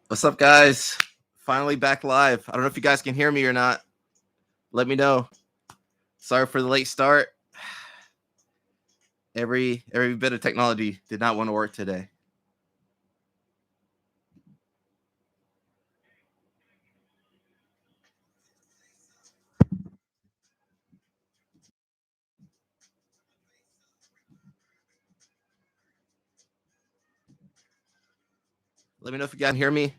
What's up, guys? Finally back live. I don't know if you guys can hear me or not. Let me know. Sorry for the late start. Every bit of technology did not want to work today. Let me know if you guys can hear me.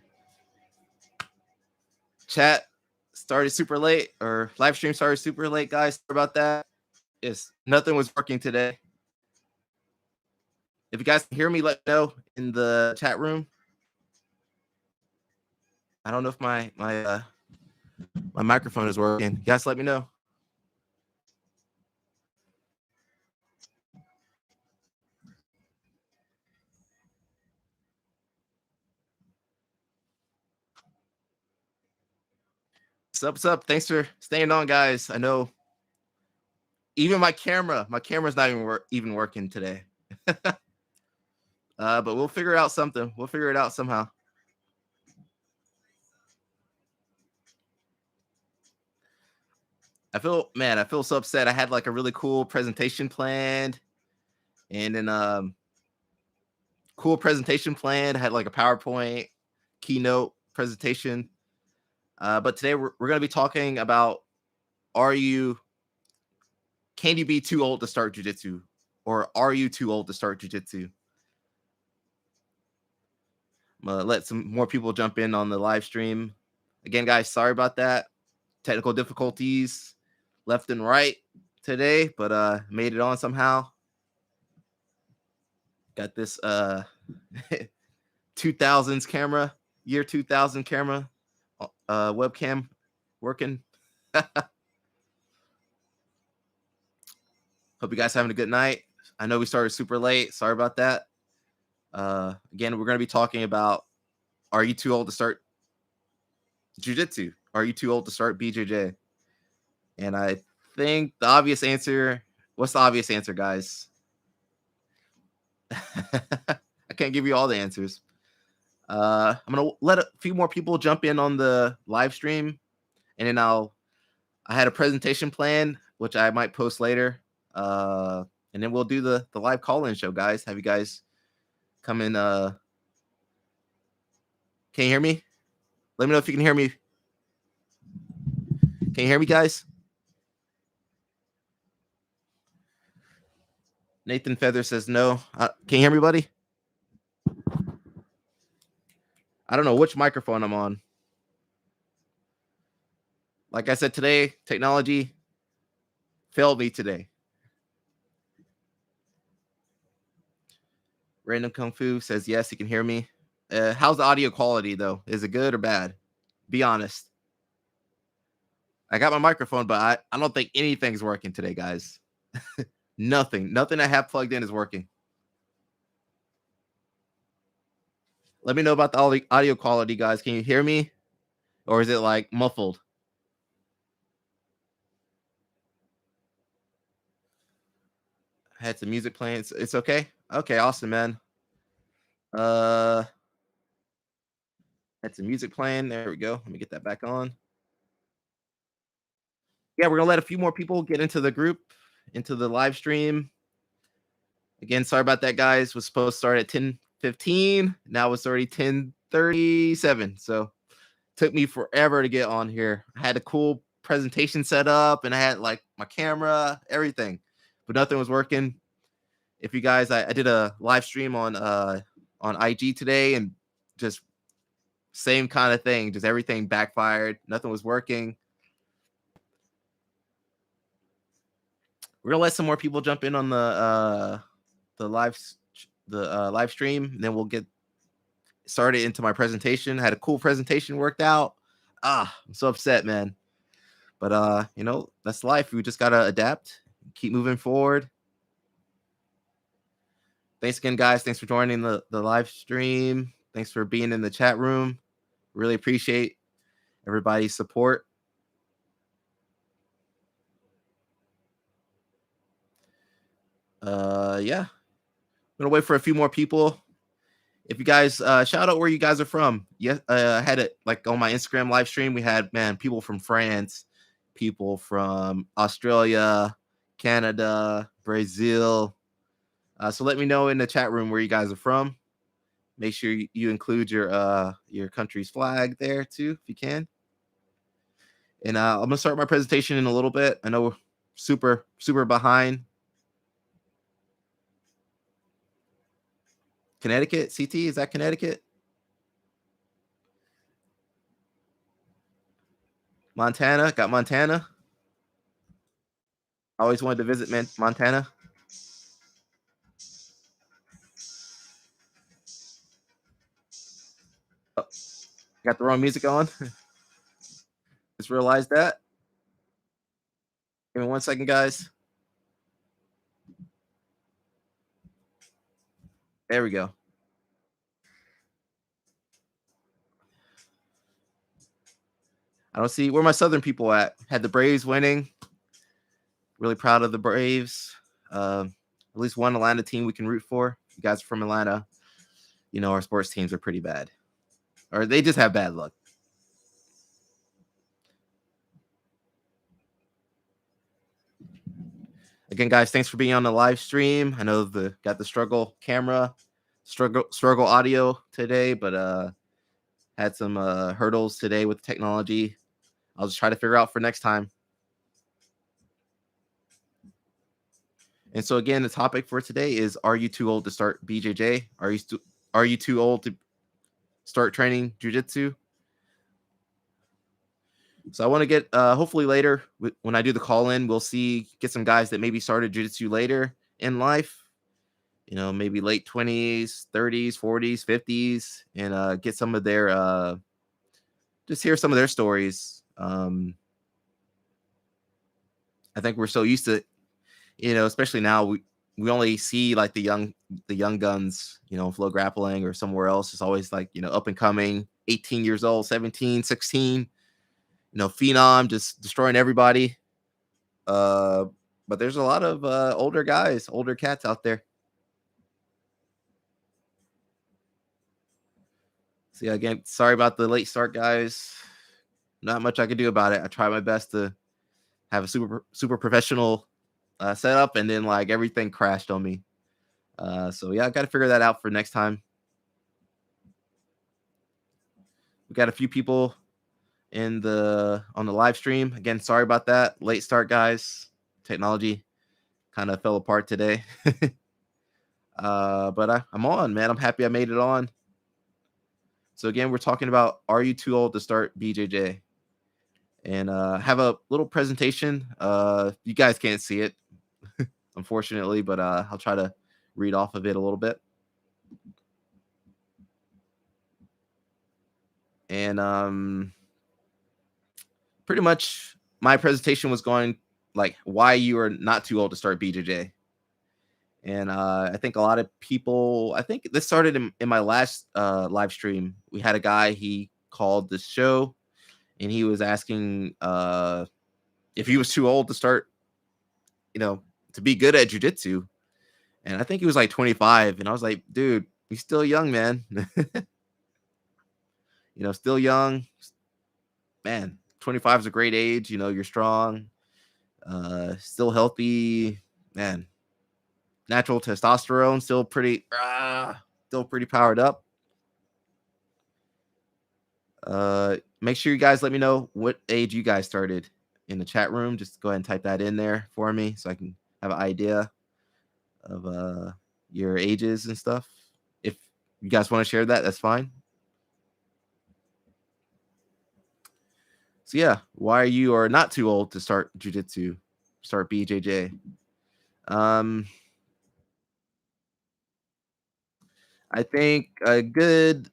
Chat started super late, or live stream started super late, guys. Sorry about that. Yes, nothing was working today. If you guys can hear me, let me know in the chat room. I don't know if my microphone is working. You guys, let me know. What's up? Thanks for staying on, guys. I know even my camera's not even working today. But we'll figure out something. We'll figure it out somehow. I feel so upset. I had like a really cool presentation planned, and then cool presentation planned. I had like a PowerPoint keynote presentation. But today we're going to be talking about, can you be too old to start jiu-jitsu, or are you too old to start jiu-jitsu? I'm gonna let some more people jump in on the live stream. Again, guys, sorry about that. Technical difficulties left and right today, but made it on somehow. Got this 2000s camera, year 2000 camera, webcam working. Hope you guys having a good night. I know we started super late. Sorry about that. Again, we're going to be talking about, are you too old to start jiu-jitsu? Are you too old to start BJJ? And I think the obvious answer, what's the obvious answer, guys? I can't give you all the answers. I'm going to let a few more people jump in on the live stream, and then I had a presentation plan, which I might post later. And then we'll do the live call-in show, guys. Have you guys come in? Can you hear me? Let me know if you can hear me. Can you hear me, guys? Nathan Feather says no. Can you hear me, buddy? I don't know which microphone I'm on. Like I said, today, technology failed me today. Random Kung Fu says yes, he can hear me. How's the audio quality, though? Is it good or bad? Be honest. I got my microphone, but I don't think anything's working today, guys. Nothing I have plugged in is working. Let me know about the audio quality, guys. Can you hear me? Or is it like muffled? I had some music playing. It's okay? Okay, awesome, man. Had some music playing. There we go. Let me get that back on. Yeah, we're gonna let a few more people get into the group, into the live stream. Again, sorry about that, guys. Was supposed to start at 10:15. Now it's already 10:37. So took me forever to get on here. I had a cool presentation set up, and I had like my camera, everything, but nothing was working. If you guys, I did a live stream on IG today, and just same kind of thing. Just everything backfired. Nothing was working. We're gonna let some more people jump in on the live stream, and then we'll get started into my presentation. Had a cool presentation worked out. I'm so upset, man. But that's life. We just gotta adapt, keep moving forward. Thanks again, guys. Thanks for joining the live stream. Thanks for being in the chat room. Really appreciate everybody's support. Yeah. I'm gonna wait for a few more people. if you guys shout out where you guys are from. Yeah, I had it like on my Instagram live stream. We had people from France, people from Australia, Canada, Brazil. So let me know in the chat room where you guys are from. Make sure you include your country's flag there too, if you can. And I'm gonna start my presentation in a little bit. I know we're super behind. Connecticut, CT, is that Connecticut? Montana, got Montana. I always wanted to visit Montana. Oh, got the wrong music on. Just realized that. Give me 1 second, guys. There we go. I don't see where my Southern people at. Had the Braves winning. Really proud of the Braves. At least one Atlanta team we can root for. You guys are from Atlanta. You know our sports teams are pretty bad. Or they just have bad luck. Again, guys, thanks for being on the live stream. I know got the struggle camera, struggle audio today, but had some hurdles today with technology. I'll just try to figure out for next time. And so again, the topic for today is: Are you too old to start BJJ? Are you too old to start training jiu-jitsu? So I want to get hopefully later when I do the call in, we'll get some guys that maybe started jiu-jitsu later in life. You know, maybe late 20s, 30s, 40s, 50s, and get some of their just hear some of their stories. I think we're so used to, especially now we only see like the young guns, Flow Grappling or somewhere else. It's always like, up and coming, 18 years old, 17, 16, phenom, just destroying everybody. But there's a lot of older guys, older cats out there. So yeah, again, sorry about the late start, guys. Not much I could do about it. I try my best to have a super professional setup, and then like everything crashed on me. So yeah, I got to figure that out for next time. We got a few people on the live stream. Again, sorry about that. Late start, guys. Technology kind of fell apart today. But I'm on, man. I'm happy I made it on. So again, we're talking about, are you too old to start BJJ? And have a little presentation. You guys can't see it, unfortunately, but I'll try to read off of it a little bit. And pretty much my presentation was going like why you are not too old to start BJJ. And I think a lot of people, I think this started in my last live stream. We had a guy, he called the show, and he was asking if he was too old to start, to be good at jiu-jitsu. And I think he was like 25. And I was like, dude, you're still young, man. Still young. Man, 25 is a great age. You're strong, still healthy, man. Natural testosterone, still pretty powered up. Make sure you guys let me know what age you guys started in the chat room. Just go ahead and type that in there for me so I can have an idea of your ages and stuff. If you guys want to share that, that's fine. So yeah, why you are not too old to start jiu-jitsu, start BJJ. I think a good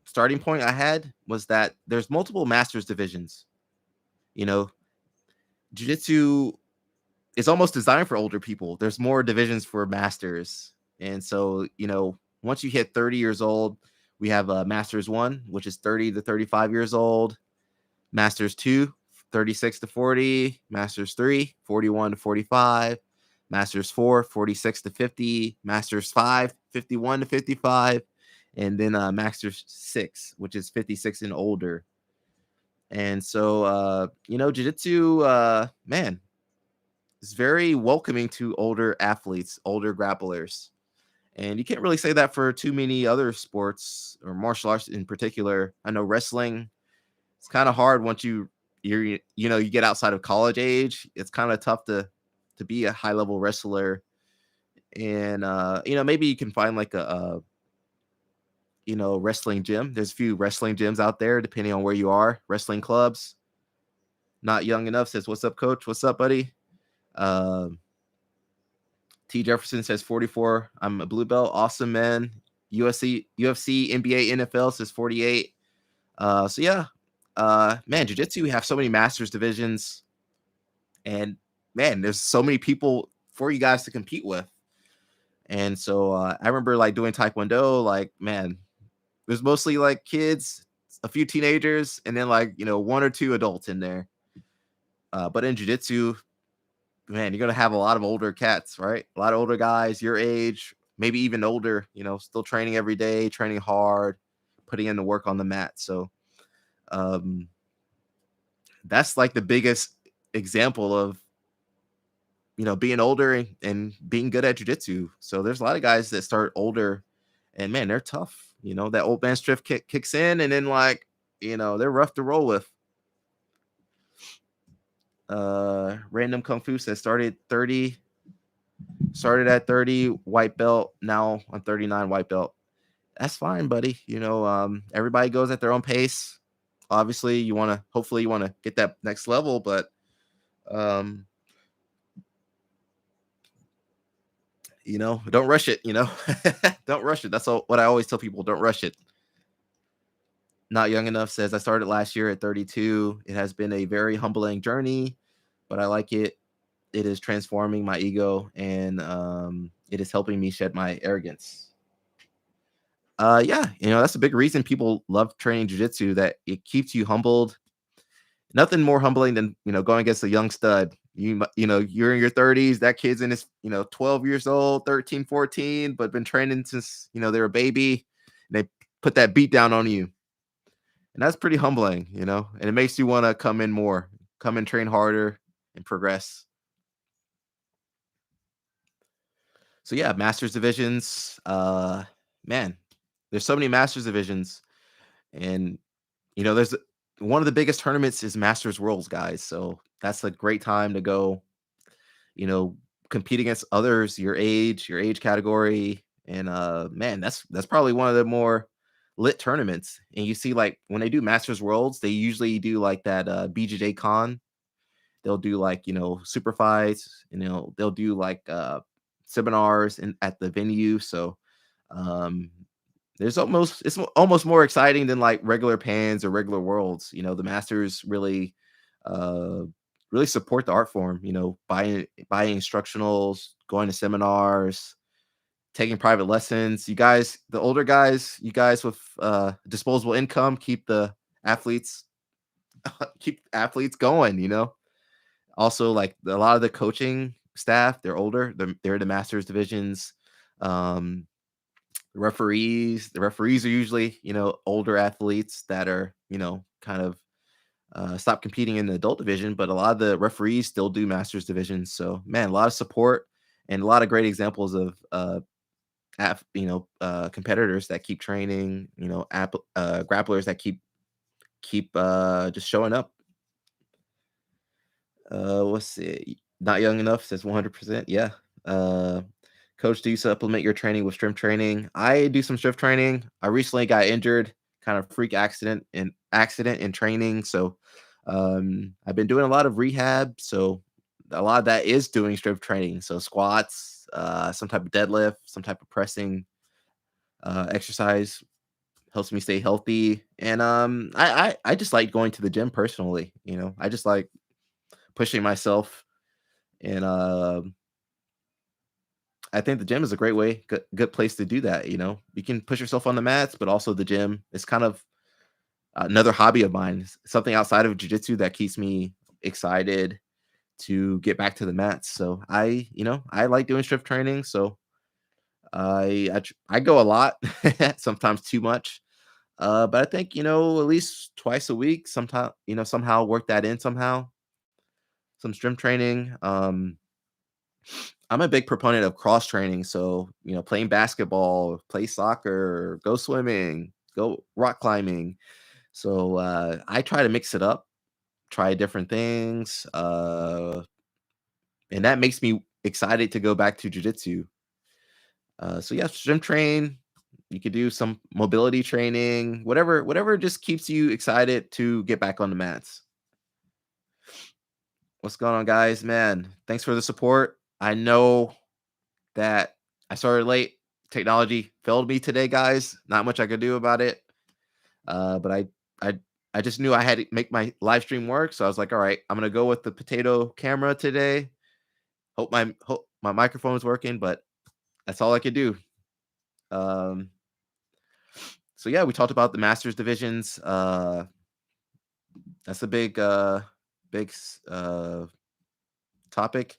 starting point I had was that there's multiple masters divisions. Jiu-jitsu is almost designed for older people. There's more divisions for masters. And so, once you hit 30 years old, we have Masters 1, which is 30 to 35 years old. Masters 2, 36 to 40. Masters 3, 41 to 45. Masters 4, 46 to 50, Masters 5, 51 to 55, and then Masters 6, which is 56 and older. And so, jiu-jitsu, man, is very welcoming to older athletes, older grapplers. And you can't really say that for too many other sports or martial arts in particular. I know wrestling, it's kind of hard once you get outside of college age. It's kind of tough to be a high level wrestler. And maybe you can find like a wrestling gym. There's a few wrestling gyms out there depending on where you are, wrestling clubs. Not young enough says, "What's up, coach? What's up, buddy?" Um, T Jefferson says 44. I'm a blue belt. Awesome, man. UFC, NBA, NFL says 48. So yeah, man, jiu-jitsu, we have so many masters divisions, and man, there's so many people for you guys to compete with. And so I remember like doing Taekwondo, like, man, there's mostly like kids, a few teenagers, and then like, one or two adults in there. But in jiu-jitsu, man, you're gonna have a lot of older cats, right? A lot of older guys your age, maybe even older, still training every day, training hard, putting in the work on the mat. So um that's like the biggest example of being older and being good at jiu-jitsu. So there's a lot of guys that start older, and man, they're tough. That old man strength kicks in, and then like, they're rough to roll with. Random Kung Fu says started at 30 white belt, now on 39 white belt. That's fine, buddy. Everybody goes at their own pace. Obviously, hopefully you want to get that next level, but don't rush it. Don't rush it. That's what I always tell people. Don't rush it. Not young enough says I started last year at 32. It has been a very humbling journey, but I like it. It is transforming my ego, and it is helping me shed my arrogance. Yeah, that's a big reason people love training jiu-jitsu, that it keeps you humbled. Nothing more humbling than, going against a young stud. You're in your 30s, that kid's in his, 12 years old, 13, 14, but been training since, they're a baby, and they put that beat down on you. And that's pretty humbling, and it makes you want to come in, train harder, and progress. So yeah, masters divisions, man, there's so many masters divisions, and there's one of the biggest tournaments is Masters Worlds, guys. So that's a great time to go, compete against others your age category. And man, that's probably one of the more lit tournaments. And you see, like, when they do Masters Worlds, they usually do like that BJJ Con. They'll do like, super fights, and they'll do like seminars at the venue. So um it's almost more exciting than like regular pans or regular worlds. The masters uh really support the art form, buying instructionals, going to seminars, taking private lessons. You guys, the older guys, you guys with disposable income, keep the athletes going. Also, like, a lot of the coaching staff, they're older, they're the masters divisions. um the referees are usually, older athletes that are, kind of stop competing in the adult division, but a lot of the referees still do masters divisions. So man, a lot of support and a lot of great examples of competitors that keep training, grapplers that keep just showing up. Let's see. Not young enough says 100%. Yeah. Uh, Coach, do you supplement your training with strength training? I do some strength training. I recently got injured, kind of freak accident in training. So I've been doing a lot of rehab. So a lot of that is doing strength training. So squats, some type of deadlift, some type of pressing exercise helps me stay healthy. And I just like going to the gym personally. I just like pushing myself, and I think the gym is a great way, good place to do that. You can push yourself on the mats, but also the gym is kind of another hobby of mine. Something outside of jiu-jitsu that keeps me excited to get back to the mats. So I like doing strength training. So I go a lot, sometimes too much. But I think at least twice a week, sometime somehow work that in somehow. Some strength training. I'm a big proponent of cross training. So playing basketball, play soccer, go swimming, go rock climbing. So I try to mix it up, try different things, and that makes me excited to go back to jujitsu. So yeah, swim train. You could do some mobility training, whatever just keeps you excited to get back on the mats. What's going on, guys? Man, thanks for the support. I know that I started late. Technology failed me today, guys. Not much I could do about it. But I I just knew I had to make my live stream work, so I was like, all right, I'm gonna go with the potato camera today. Hope my microphone is working, but that's all I could do. Um, so yeah, we talked about the masters divisions. That's a big topic.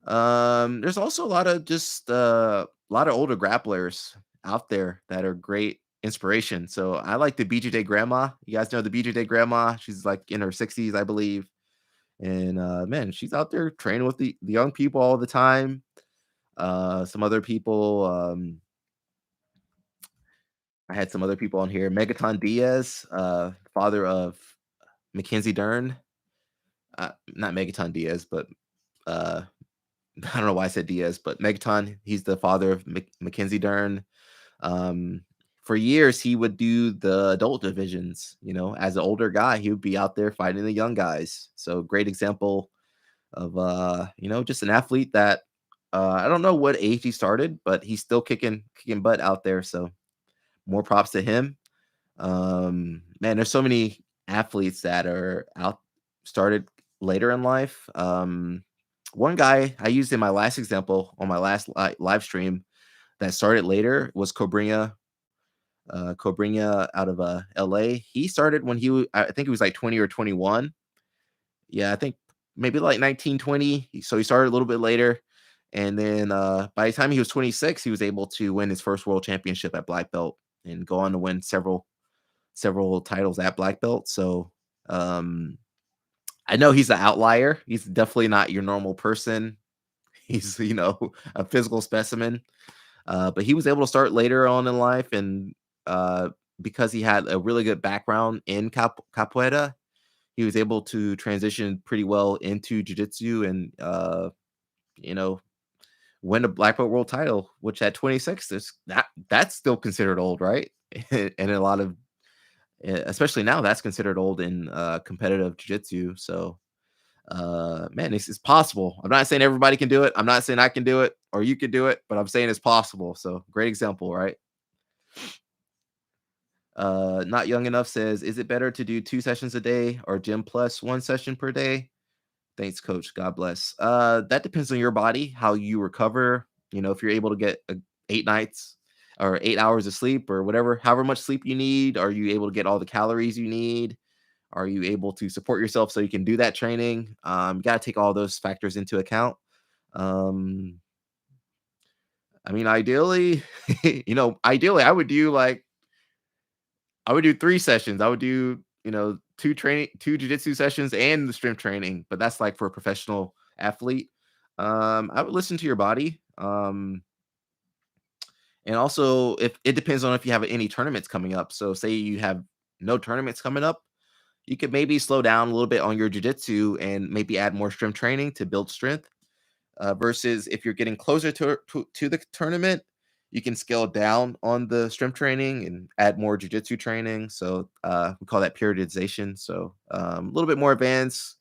There's also a lot of older grapplers out there that are great inspiration. So I like the BJJ grandma. You guys know the BJJ grandma. She's like in her 60s, I believe. And man, she's out there training with the young people all the time. Some other people, I had some other people on here. Megaton Diaz, father of Mackenzie Dern. Not Megaton Diaz, but uh, I don't know why I said Diaz, but Megaton, he's the father of Mackenzie Dern. Um, for years, he would do the adult divisions. As an older guy, he would be out there fighting the young guys. So great example of just an athlete that I don't know what age he started, but he's still kicking butt out there. So more props to him. Man, there's so many athletes that are out started later in life. One guy I used in my last example on my last live stream that started later was Cobrinha out of LA. He started when I think he was like 20 or 21. Yeah, I think maybe like 1920. So he started a little bit later. And then by the time he was 26, he was able to win his first world championship at black belt and go on to win several titles at black belt. So um, I know he's an outlier. He's definitely not your normal person. He's a physical specimen. But he was able to start later on in life, and uh, because he had a really good background in capoeira, he was able to transition pretty well into jiu-jitsu and you know win a black belt world title, which at 26 that's still considered old, right? And a lot of especially now that's considered old in competitive jiu-jitsu. So man, it's possible. I'm not saying everybody can do it. I'm not saying I can do it or you could do it, but I'm saying it's possible. So great example, right? Not young enough says, is it better to do 2 sessions a day or gym plus 1 session per day? Thanks, coach. God bless. That depends on your body, how you recover. If you're able to get 8 nights or 8 hours of sleep or whatever, however much sleep you need, are you able to get all the calories you need? Are you able to support yourself so you can do that training? You got to take all those factors into account. Um, I mean, ideally, ideally, I would do 3 sessions. I would do, two jujitsu sessions and the strength training, but that's like for a professional athlete. I would listen to your body. And also if it depends on if you have any tournaments coming up. So say you have no tournaments coming up, you could maybe slow down a little bit on your jujitsu and maybe add more strength training to build strength. Versus if you're getting closer to the tournament, you can scale down on the strength training and add more jujitsu training. So we call that periodization. So a little bit more advanced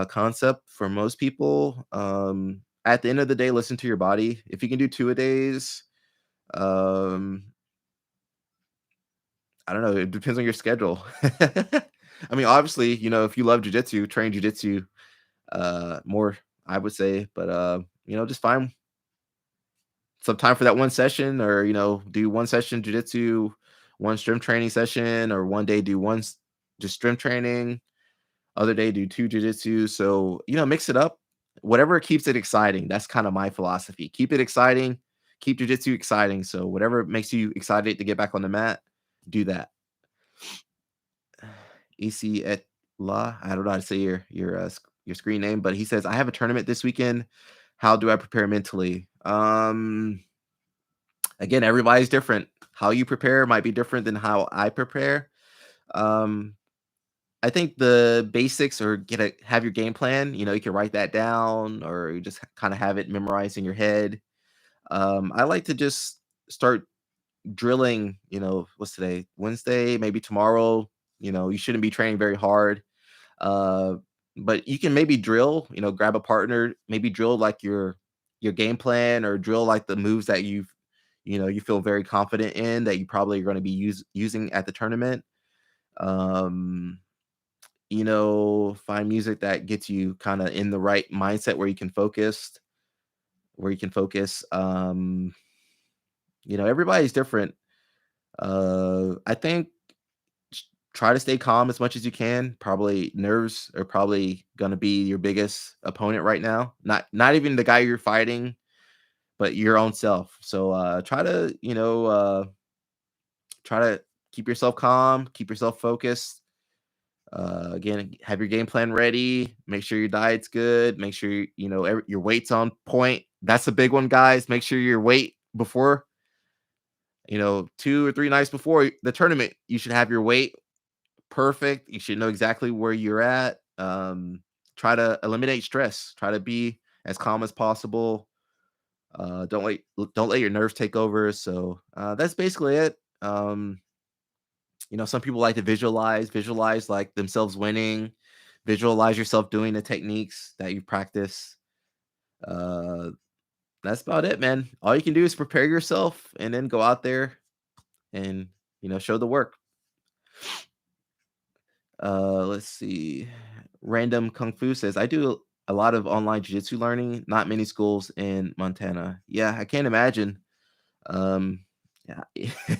concept for most people. At the end of the day, listen to your body. If you can do 2 a days, um, I don't know. It depends on your schedule. I mean, obviously, if you love jujitsu, train jujitsu more, I would say. But just find some time for that 1 session, or do 1 session jujitsu, one strength training session, or one day do just strength training. Other day do 2 jujitsu. So, mix it up. Whatever keeps it exciting. That's kind of my philosophy. Keep it exciting. Keep jujitsu exciting. So whatever makes you excited to get back on the mat, do that. EC et la. I don't know how to say your screen name, but he says, I have a tournament this weekend. How do I prepare mentally? Again, everybody's different. How you prepare might be different than how I prepare. Um, I think the basics or have your game plan. You can write that down or you just kind of have it memorized in your head. I like to just start drilling. What's today? Wednesday, maybe tomorrow. You shouldn't be training very hard. Uh, but you can maybe drill, grab a partner, maybe drill like your game plan or drill like the moves that you feel very confident in that you probably are going to be using at the tournament. Um, find music that gets you kind of in the right mindset where you can focus. Everybody's different. I think try to stay calm as much as you can. Probably nerves are probably going to be your biggest opponent right now. Not even the guy you're fighting, but your own self. So try to keep yourself calm, keep yourself focused. Again, have your game plan ready. Make sure your diet's good. Make sure your weight's on point. That's a big one, guys. Make sure your weight before 2 or 3 nights before the tournament. You should have your weight perfect. You should know exactly where you're at. Try to eliminate stress. Try to be as calm as possible. Don't let your nerves take over. So that's basically it. Some people like to visualize like themselves winning, visualize yourself doing the techniques that you practice. Uh, that's about it, man. All you can do is prepare yourself and then go out there and show the work. Let's see. Random Kung Fu says, I do a lot of online jiu-jitsu learning, not many schools in Montana. Yeah, I can't imagine. Yeah,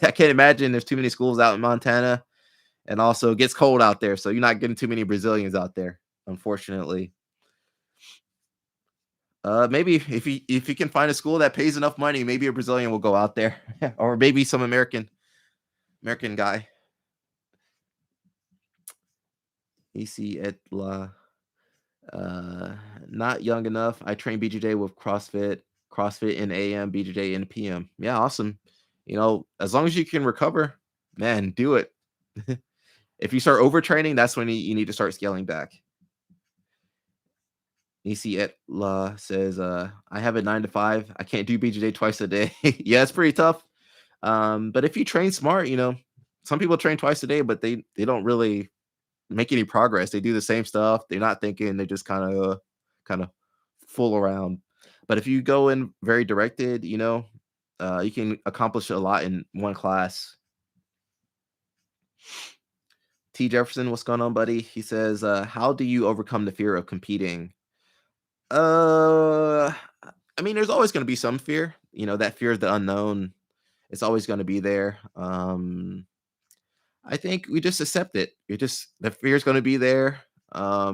I can't imagine there's too many schools out in Montana. And also it gets cold out there, so you're not getting too many Brazilians out there, unfortunately. Maybe if you can find a school that pays enough money, maybe a Brazilian will go out there, or maybe some American guy. EC et la. Uh, Not young enough. I train BJJ with CrossFit in AM, BJJ in PM. Yeah, awesome. As long as you can recover, man, do it. If you start overtraining, that's when you need to start scaling back. EC et la says, I have a 9 to 5. I can't do BJJ twice a day. Yeah, it's pretty tough. But if you train smart, some people train twice a day, but they don't really make any progress. They do the same stuff. They're not thinking. They just kind of fool around. But if you go in very directed, you can accomplish a lot in one class. T Jefferson, what's going on, buddy? He says, how do you overcome the fear of competing? Uh, I mean, there's always going to be some fear. That fear of the unknown. It's always going to be there. I think we just accept it. The fear is going to be there. I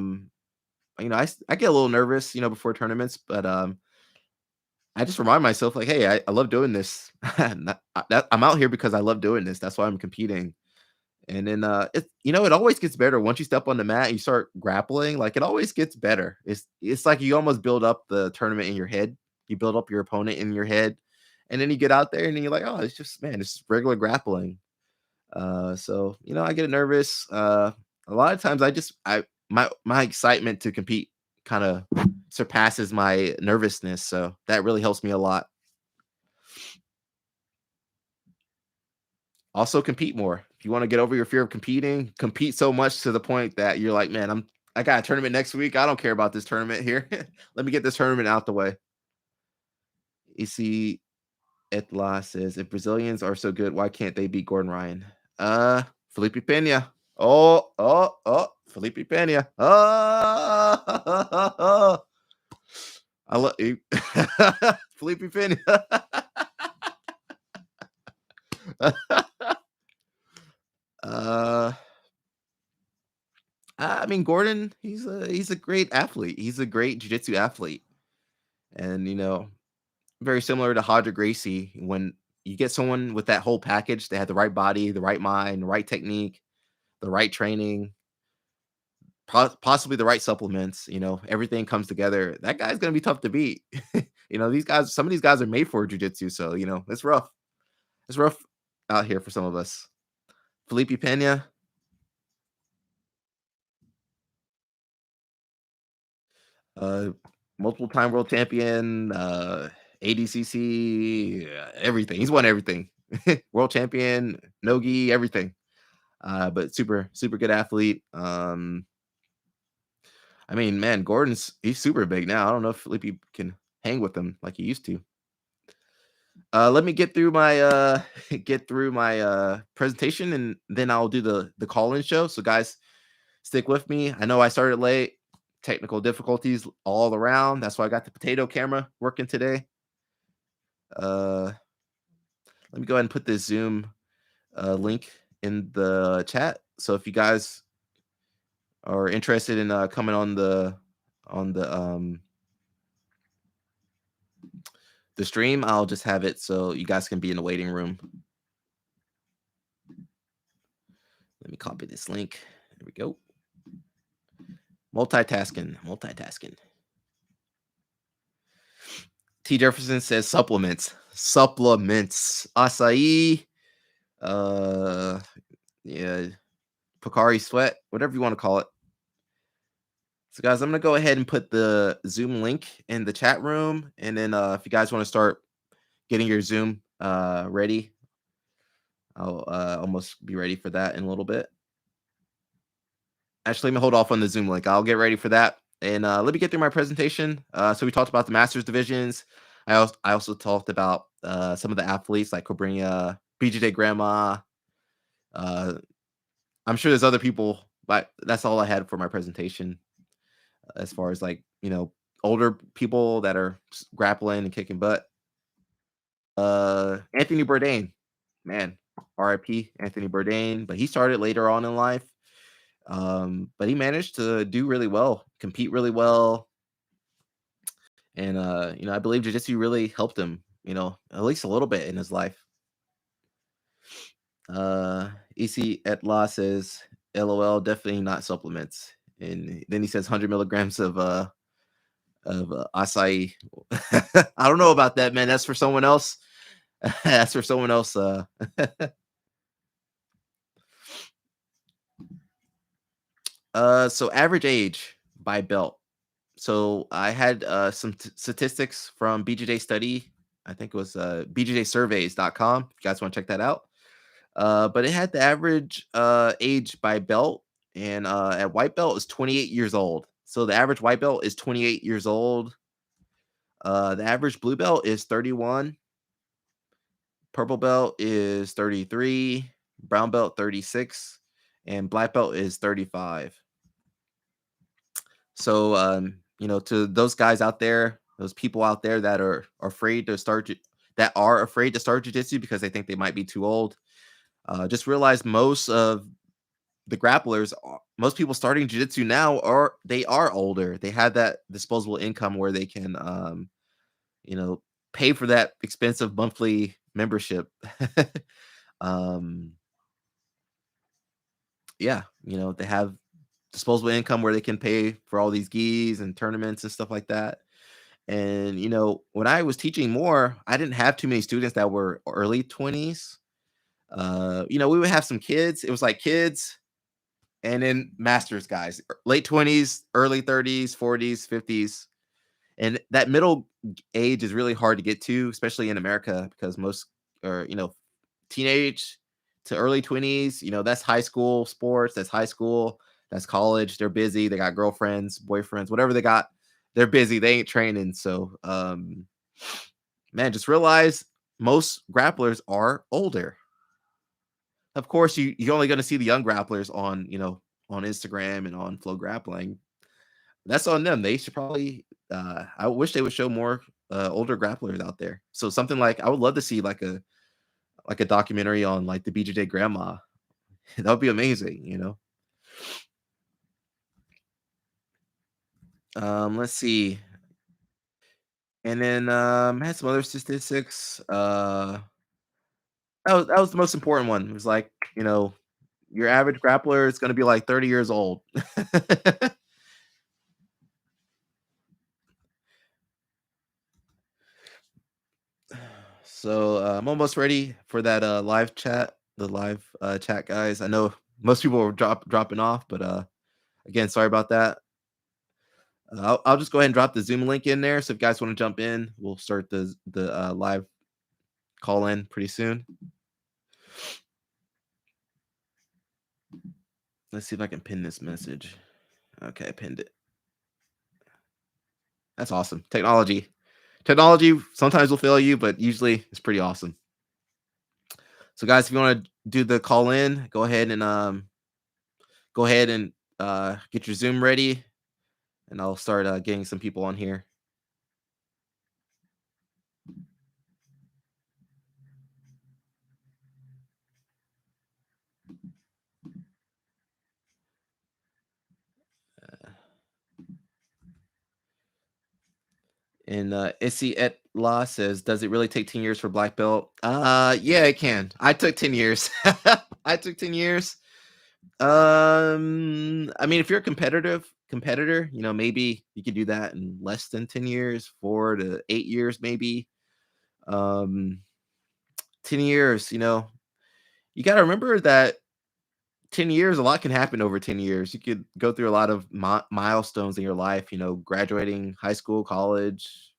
get a little nervous, before tournaments, but I just remind myself like, hey, I love doing this. I'm out here because I love doing this. That's why I'm competing. And then it always gets better once you step on the mat and you start grappling. Like it always gets better. It's like you almost build up the tournament in your head. You build up your opponent in your head, and then you get out there and then you're like, oh, it's just it's regular grappling. So I get nervous. A lot of times my excitement to compete kind of surpasses my nervousness, so that really helps me a lot. Also, compete more. If you want to get over your fear of competing, compete so much to the point that you're like, man, I got a tournament next week. I don't care about this tournament here. Let me get this tournament out the way. You see, Etla says, if Brazilians are so good, why can't they beat Gordon Ryan? Felipe Pena. Felipe Pena. I love Felipe Pena. uh, I mean, mean, Gordon, he's a great athlete. He's a great jiu-jitsu athlete. And very similar to Hodger Gracie, when you get someone with that whole package, they have the right body, the right mind, the right technique, the right training, possibly the right supplements, everything comes together. That guy's gonna be tough to beat. These guys, some of these guys are made for jiu-jitsu, so it's rough. It's rough out here for some of us. Felipe Pena, uh, multiple time world champion, ADCC, everything. He's won everything. World champion, Nogi, everything. But super, super good athlete. I mean, man, he's super big now. I don't know if Felipe can hang with him like he used to. Let me get through my presentation, and then I'll do the call-in show. So guys, stick with me. I know I started late. Technical difficulties all around. That's why I got the potato camera working today. Let me go ahead and put this Zoom link in the chat. So if you guys are interested in coming on the stream, I'll just have it so you guys can be in the waiting room. Let me copy this link. There we go. Multitasking. T. Jefferson says supplements. Acai. Yeah. Pocari Sweat, whatever you want to call it. So guys, I'm going to go ahead and put the Zoom link in the chat room. And then if you guys want to start getting your Zoom ready, I'll almost be ready for that in a little bit. Actually, let me hold off on the Zoom link. I'll get ready for that. And let me get through my presentation. So we talked about the Masters divisions. I also talked about some of the athletes like Cobrinha, BJJ Grandma. I'm sure there's other people, but that's all I had for my presentation. As far as older people that are grappling and kicking butt. Anthony Bourdain, man, RIP Anthony Bourdain, but he started later on in life. But he managed to do really well, compete really well. And I believe jiu-jitsu really helped him, at least a little bit in his life. EC at La says, LOL, definitely not supplements. And then he says 100 milligrams of acai. I don't know about that, man. That's for someone else. That's for someone else. So average age by belt. So I had some statistics from BJJ Study. I think it was bjjsurveys.com. If you guys want to check that out. But it had the average age by belt, and at white belt is 28 years old. So the average white belt is 28 years old. The average blue belt is 31. Purple belt is 33. Brown belt 36, and black belt is 35. So to those guys out there, those people out there that are afraid to start jiu-jitsu because they think they might be too old, just realize most of the grapplers, most people starting jiu-jitsu now are older. They have that disposable income where they can pay for that expensive monthly membership. They have disposable income where they can pay for all these gis and tournaments and stuff like that. And when I was teaching more, I didn't have too many students that were early 20s. We would have some kids. It was like kids and then masters guys, late 20s, early 30s, 40s, 50s. And that middle age is really hard to get to, especially in America, because most are, teenage to early 20s, that's high school sports, that's high school, that's college. They're busy. They got girlfriends, boyfriends, whatever they got. They're busy. They ain't training. So, man, just realize most grapplers are older. Of course, you're only going to see the young grapplers on, on Instagram and on Flow Grappling. That's on them. They should probably, I wish they would show more older grapplers out there. So something like, I would love to see like a documentary on like the BJJ Grandma. That would be amazing, Let's see. And then I had some other statistics. That was the most important one. It was like, you know, your average grappler is gonna be like 30 years old. So I'm almost ready for that live chat, the live chat, guys. I know most people are dropping off, but again, sorry about that. I'll just go ahead and drop the Zoom link in there. So if you guys want to jump in, we'll start the live call in pretty soon. Let's see if I can pin this message. Okay, I pinned it. That's awesome. Technology sometimes will fail you, but usually it's pretty awesome. So guys, if you want to do the call in, go ahead and get your Zoom ready, and I'll start getting some people on here. And Issy et La says, "Does it really take 10 years for black belt?" Yeah, it can. I took 10 years. I took 10 years. I mean, if you're a competitor, maybe you could do that in less than 10 years, 4 to 8 years, maybe. Um, 10 years, you got to remember that 10 years, a lot can happen over 10 years. You could go through a lot of milestones in your life, graduating high school, college,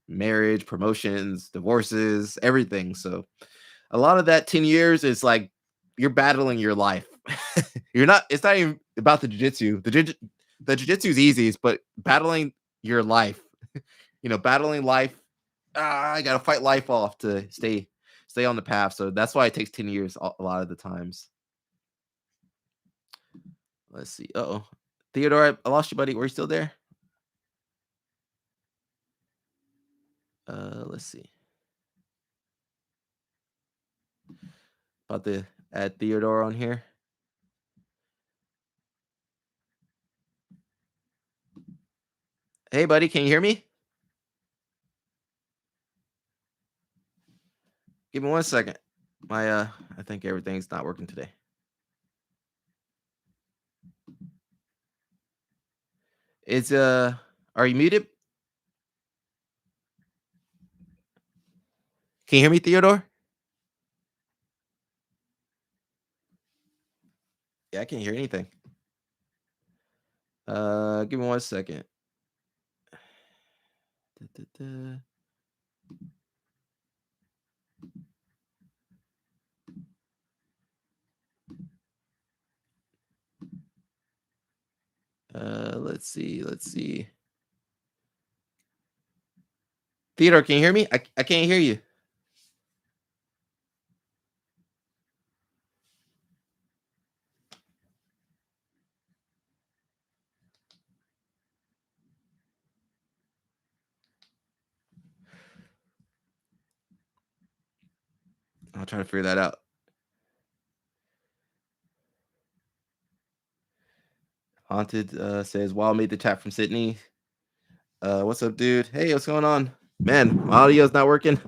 marriage, promotions, divorces, everything. So a lot of that 10 years is like you're battling your life. It's not even about the jiu-jitsu. The jiu-jitsu is easy, but battling your life, battling life. I gotta fight life off to stay on the path. So that's why it takes 10 years a lot of the times. Let's see. Oh, Theodore, I lost you, buddy. Were you still there? Let's see. About to add Theodore on here. Hey, buddy, can you hear me? Give me 1 second. I think everything's not working today. It's Are you muted? Can you hear me, Theodore? Yeah, I can't hear anything. Give me 1 second. Da-da-da. Let's see. Let's see. Theodore, can you hear me? I can't hear you. I'll try to figure that out. Haunted says, "Wow, made the chat from Sydney." What's up, dude? Hey, what's going on? Man, my audio's not working.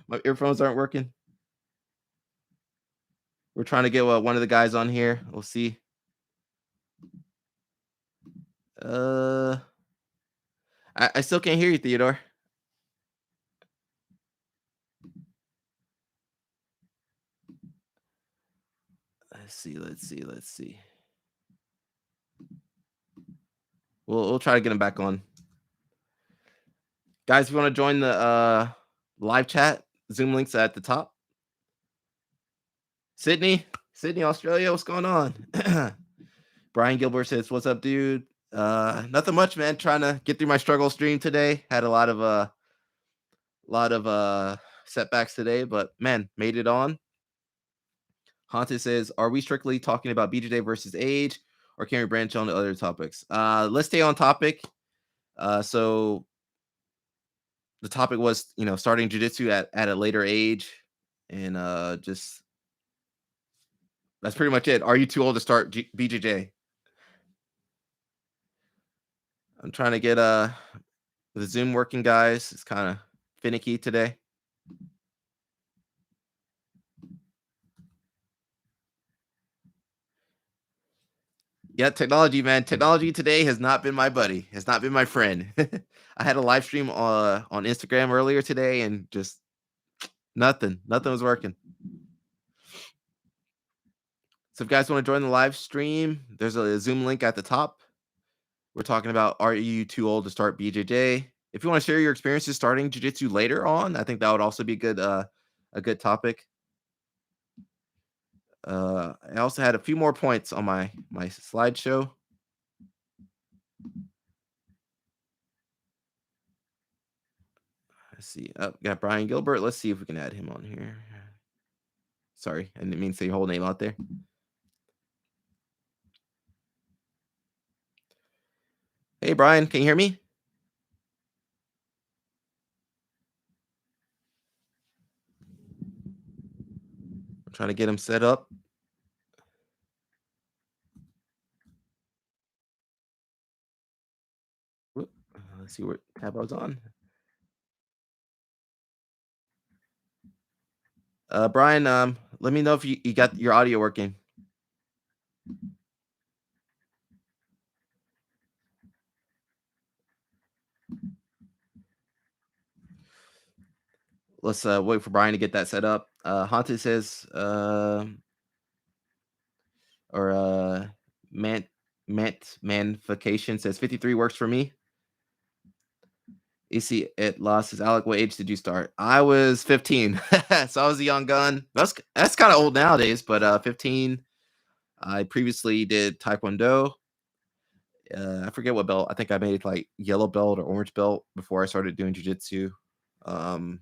My earphones aren't working. We're trying to get one of the guys on here. We'll see. Uh, I still can't hear you, Theodore. Let's see. Let's see. Let's see. We'll try to get him back on. Guys, if you want to join the live chat, Zoom links at the top. Sydney, Australia, what's going on? Brian Gilbert says, "What's up, dude?" Nothing much, man. Trying to get through my struggle stream today. Had a lot of setbacks today, but man, made it on. Haunted says, "Are we strictly talking about BJJ versus age, or can we branch on to other topics?" Let's stay on topic. So the topic was, starting jujitsu at a later age, and just that's pretty much it. Are you too old to start BJJ? I'm trying to get the Zoom working, guys. It's kind of finicky today. Yeah, technology, man. Technology today has not been my buddy. Has not been my friend. I had a live stream on Instagram earlier today, and just nothing was working. So if you guys want to join the live stream, there's a Zoom link at the top. We're talking about, are you too old to start BJJ? If you want to share your experiences starting jiu-jitsu later on, I think that would also be a good topic. I also had a few more points on my slideshow. Let's see. Got Brian Gilbert. Let's see if we can add him on here. Sorry, I didn't mean to say your whole name out there. Hey, Brian, can you hear me? I'm trying to get him set up. Let's see what tab I was on. Brian, let me know if you got your audio working. Let's wait for Brian to get that set up. Haunted says, or Manfication says 53 works for me. AC at Lost says, Alec, what age did you start? I was 15, so I was a young gun. That's kind of old nowadays, but 15. I previously did Taekwondo. I forget what belt. I think I made like yellow belt or orange belt before I started doing jujitsu. Um,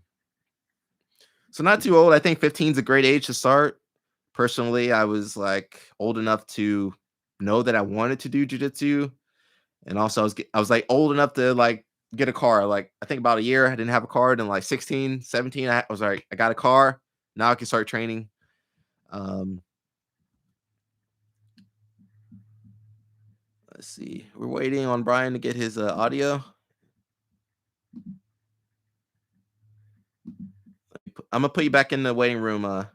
so not too old. I think 15 is a great age to start. Personally, I was like old enough to know that I wanted to do jujitsu, and also I was like old enough to like get a car. Like I think about a year I didn't have a car, and like 16, 17, I was like, I got a car. Now I can start training. Um, let's see. We're waiting on Brian to get his audio. I'm gonna put you back in the waiting room,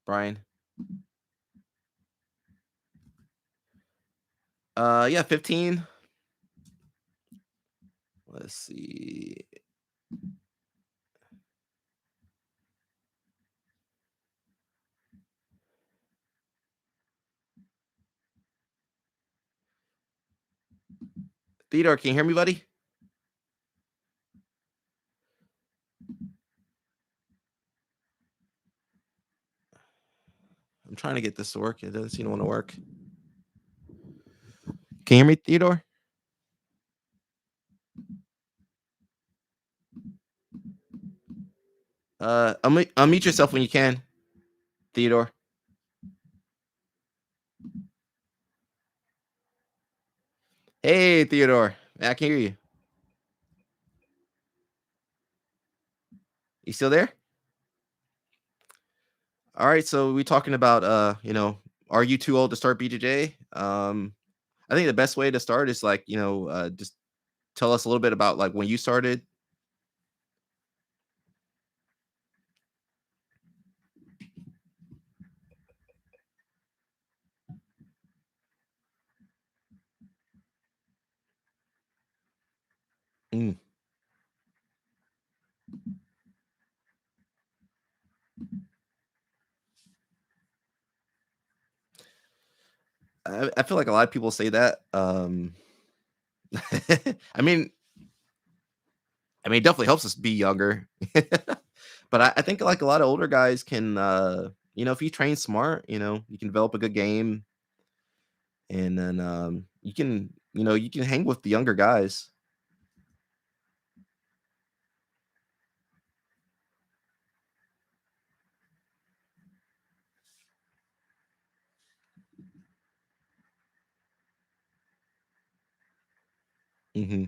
Brian. Yeah, 15. Let's see. Theodore, can you hear me, buddy? I'm trying to get this to work. It doesn't seem to want to work. Can you hear me, Theodore? Unmute yourself when you can, Theodore. Hey, Theodore. I can hear you. You still there? All right. So we talking about are you too old to start BJJ? I think the best way to start is like, just tell us a little bit about like when you started. Mm. I feel like a lot of people say that. I mean, it definitely helps us be younger. But I think like a lot of older guys can, if you train smart, you can develop a good game, and then you can hang with the younger guys. Hmm.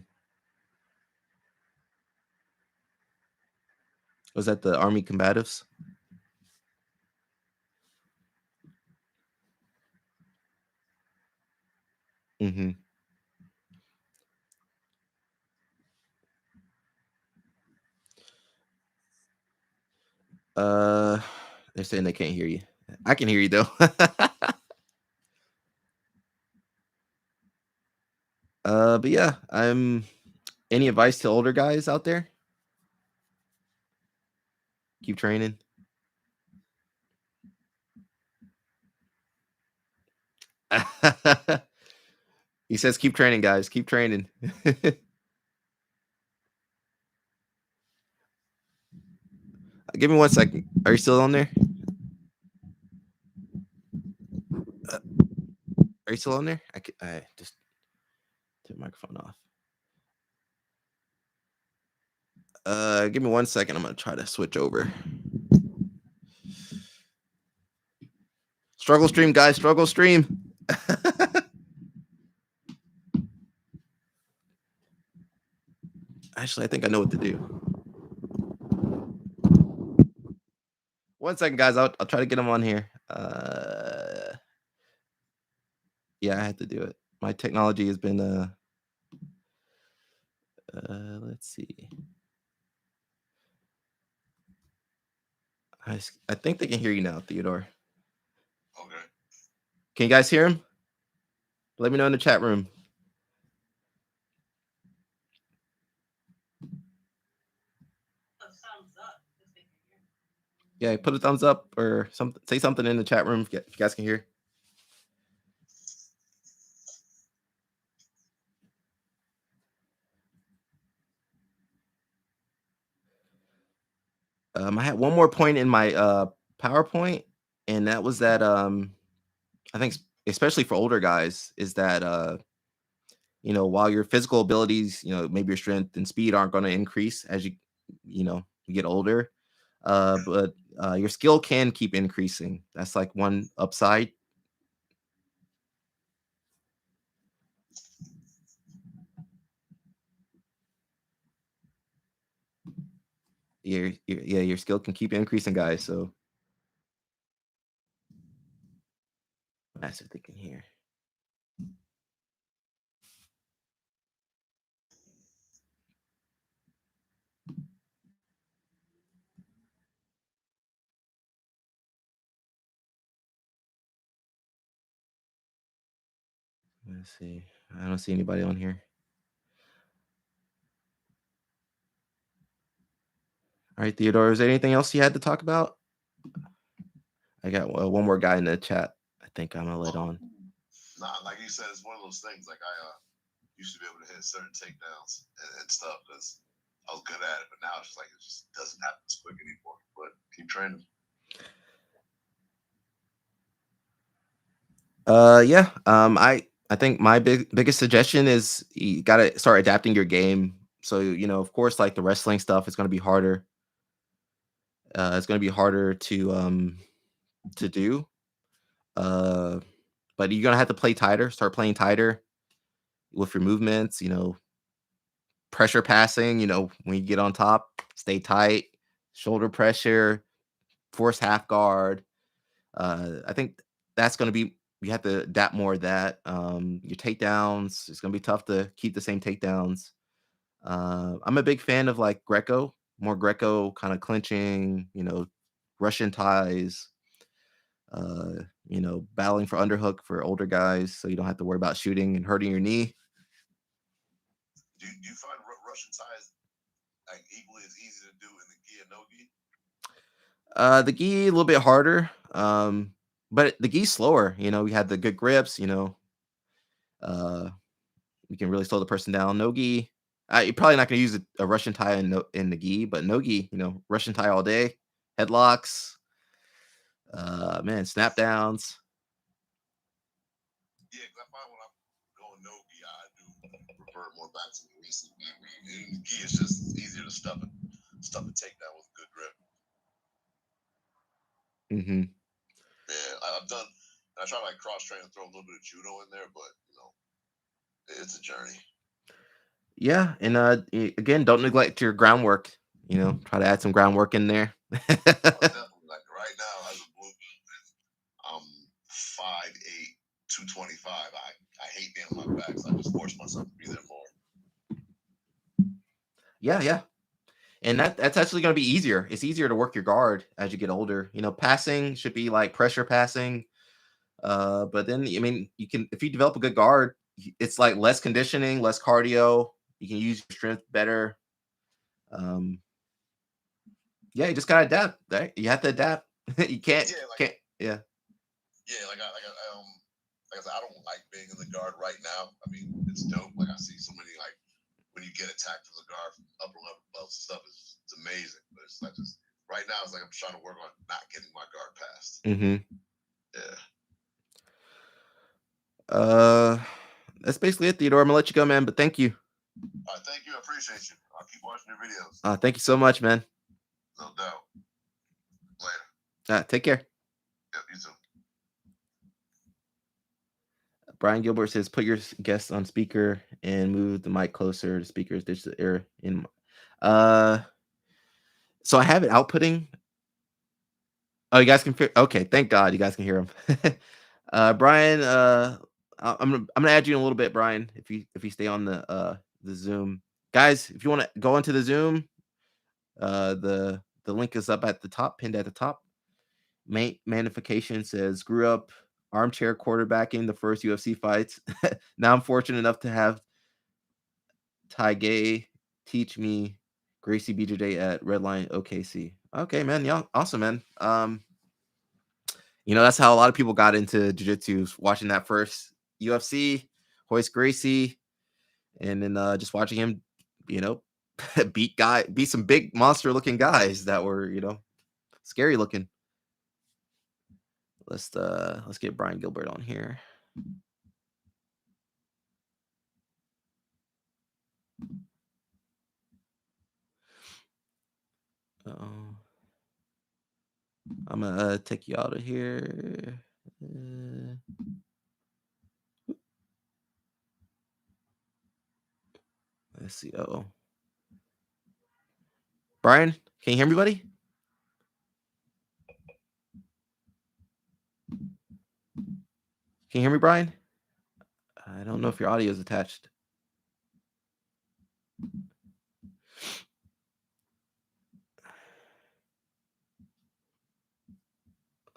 Was that the Army combatives? Hmm. Uh, they're saying they can't hear you. I can hear you though. But yeah, any advice to older guys out there? Keep training. He says, keep training, guys. Keep training. Give me 1 second. Are you still on there? Are you still on there? I just turn the microphone off. Give me 1 second. I'm gonna try to switch over. Struggle stream, guys. Struggle stream. Actually, I think I know what to do. 1 second, guys. I'll try to get him on here. Yeah, I had to do it. My technology has been let's see. I think they can hear you now, Theodore. Okay. Can you guys hear him? Let me know in the chat room. Yeah, put a thumbs up or something. Say something in the chat room if you guys can hear. I had one more point in my PowerPoint, and that was that I think especially for older guys is that while your physical abilities, maybe your strength and speed aren't going to increase as you get older, but your skill can keep increasing. That's like one upside. Your skill can keep increasing, guys. So that's what they can hear. Let's see. I don't see anybody on here. All right, Theodore, is there anything else you had to talk about? I got one more guy in the chat. I think I'm gonna let on. Nah, like you said, it's one of those things. Like I used to be able to hit certain takedowns and stuff because I was good at it, but now it's just like it just doesn't happen as quick anymore. But keep training. Yeah. I think my biggest suggestion is you gotta start adapting your game. So of course, like the wrestling stuff is gonna be harder. It's gonna be harder to do. But you're gonna have to play tighter. Start playing tighter with your movements. Pressure passing. When you get on top, stay tight. Shoulder pressure, force half guard. I think that's going to be you have to adapt more of that. Your takedowns, it's going to be tough to keep the same takedowns. I'm a big fan of like more Greco kind of clinching, Russian ties, battling for underhook for older guys so you don't have to worry about shooting and hurting your knee. Do you find Russian ties like equally as easy to do in the gi and no gi? The gi a little bit harder, but the gi's slower. We had the good grips. Uh, you can really slow the person down. No gi, you're probably not going to use a Russian tie in the gi, but no gi, Russian tie all day, headlocks, man, snap downs. Yeah, because I find when I'm going no gi, I do prefer more back to the recent gi. In gi, it's just easier to stuff a takedown with a good grip. Mm-hmm. Yeah, I've done. I try to like cross train and throw a little bit of judo in there, but it's a journey. Yeah, and again, don't neglect your groundwork. Try to add some groundwork in there. Definitely, like right now, as a blue belt, I'm 5'8", 225. I hate being on my back, so I just force myself to be there more. Yeah. And that's actually going to be easier. It's easier to work your guard as you get older. Passing should be like pressure passing. But then I mean, you can if you develop a good guard, it's like less conditioning, less cardio. You can use your strength better. Um, yeah, you just gotta adapt. Right? You have to adapt. You can't Yeah, can't. Yeah. yeah, like I said, I don't like being in the guard right now. I mean, it's dope. Like I see so many like when you get attacked from the guard from upper level stuff it's amazing. But it's like just right now it's like I'm trying to work on not getting my guard passed. Mm-hmm. Yeah. Uh, that's basically it, Theodore. I'm gonna let you go, man. But thank you. All right, thank you. I appreciate you. I'll keep watching your videos. Thank you so much, man. No doubt. Later. Take care. Yep, you too. Brian Gilbert says, "Put your guests on speaker and move the mic closer to speakers. Ditch the air in." So I have it outputting. Oh, you guys can. Okay, thank God you guys can hear him. Brian, I'm gonna add you in a little bit, Brian. If you stay on the Zoom, guys, if you want to go into the Zoom, the link is up at the top, pinned at the top. Magnification says, grew up armchair quarterbacking the first UFC fights. Now I'm fortunate enough to have Ty Gay teach me Gracie BJJ at Redline OKC. Okay, man. Yeah, awesome, man. That's how a lot of people got into jiu-jitsu, watching that first UFC, Hoist Gracie, and then just watching him, you know, beat some big monster looking guys that were, scary looking. Let's get Brian Gilbert on here. I'm gonna take you out of here. Let's see. Oh, Brian, can you hear me, buddy? Can you hear me, Brian? I don't know if your audio is attached.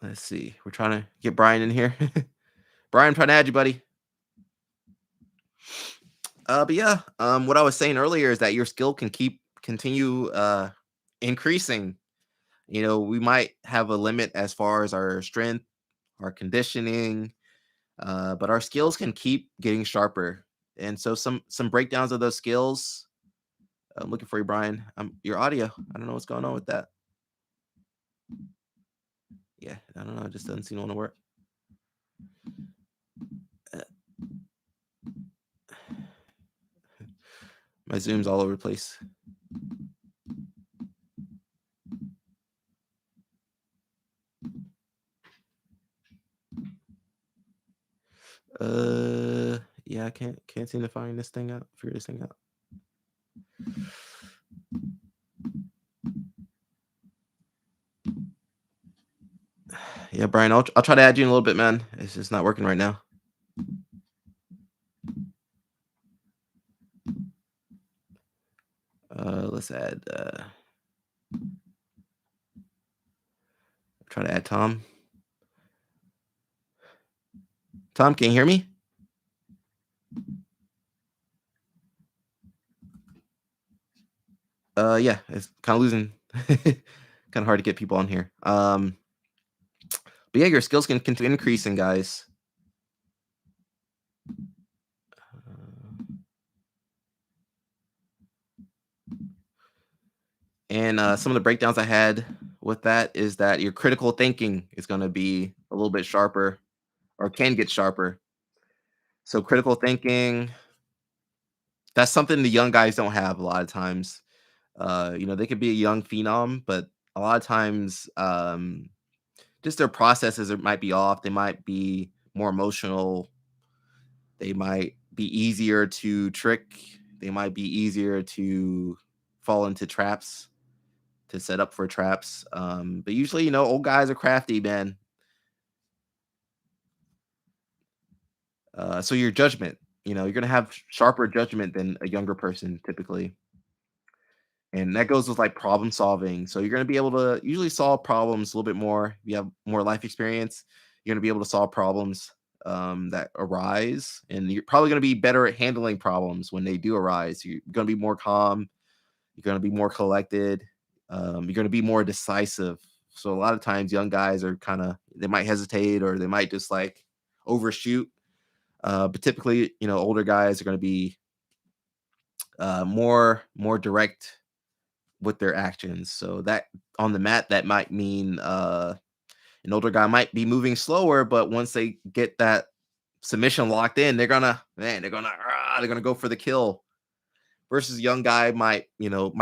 Let's see. We're trying to get Brian in here. Brian, I'm trying to add you, buddy. But yeah, what I was saying earlier is that your skill can continue increasing. We might have a limit as far as our strength, our conditioning, but our skills can keep getting sharper. And so some breakdowns of those skills. I'm looking for you, Brian. Your audio. I don't know what's going on with that. Yeah, I don't know. It just doesn't seem to want to work. My Zoom's all over the place. Yeah, I can't seem to find this thing out. Figure this thing out. Yeah, Brian, I'll try to add you in a little bit, man. It's just not working right now. Let's add. Try to add Tom. Tom, can you hear me? Yeah, it's kind of losing. Kind of hard to get people on here. But yeah, your skills can continue increasing, guys. And some of the breakdowns I had with that is that your critical thinking is going to be a little bit sharper, or can get sharper. So critical thinking, that's something the young guys don't have a lot of times. They could be a young phenom, but a lot of times, just their processes might be off. They might be more emotional. They might be easier to trick. They might be easier to fall into traps, to set up for traps. But usually, old guys are crafty, man. So your judgment, you're gonna have sharper judgment than a younger person typically. And that goes with like problem solving. So you're going to be able to usually solve problems a little bit more. If you have more life experience, you're going to be able to solve problems that arise. And you're probably going to be better at handling problems when they do arise. You're going to be more calm. You're going to be more collected. You're going to be more decisive. So a lot of times young guys are kind of, they might hesitate or they might just like overshoot. But typically, older guys are going to be more direct with their actions. So that on the mat, that might mean an older guy might be moving slower, but once they get that submission locked in, they're gonna go for the kill. Versus a young guy might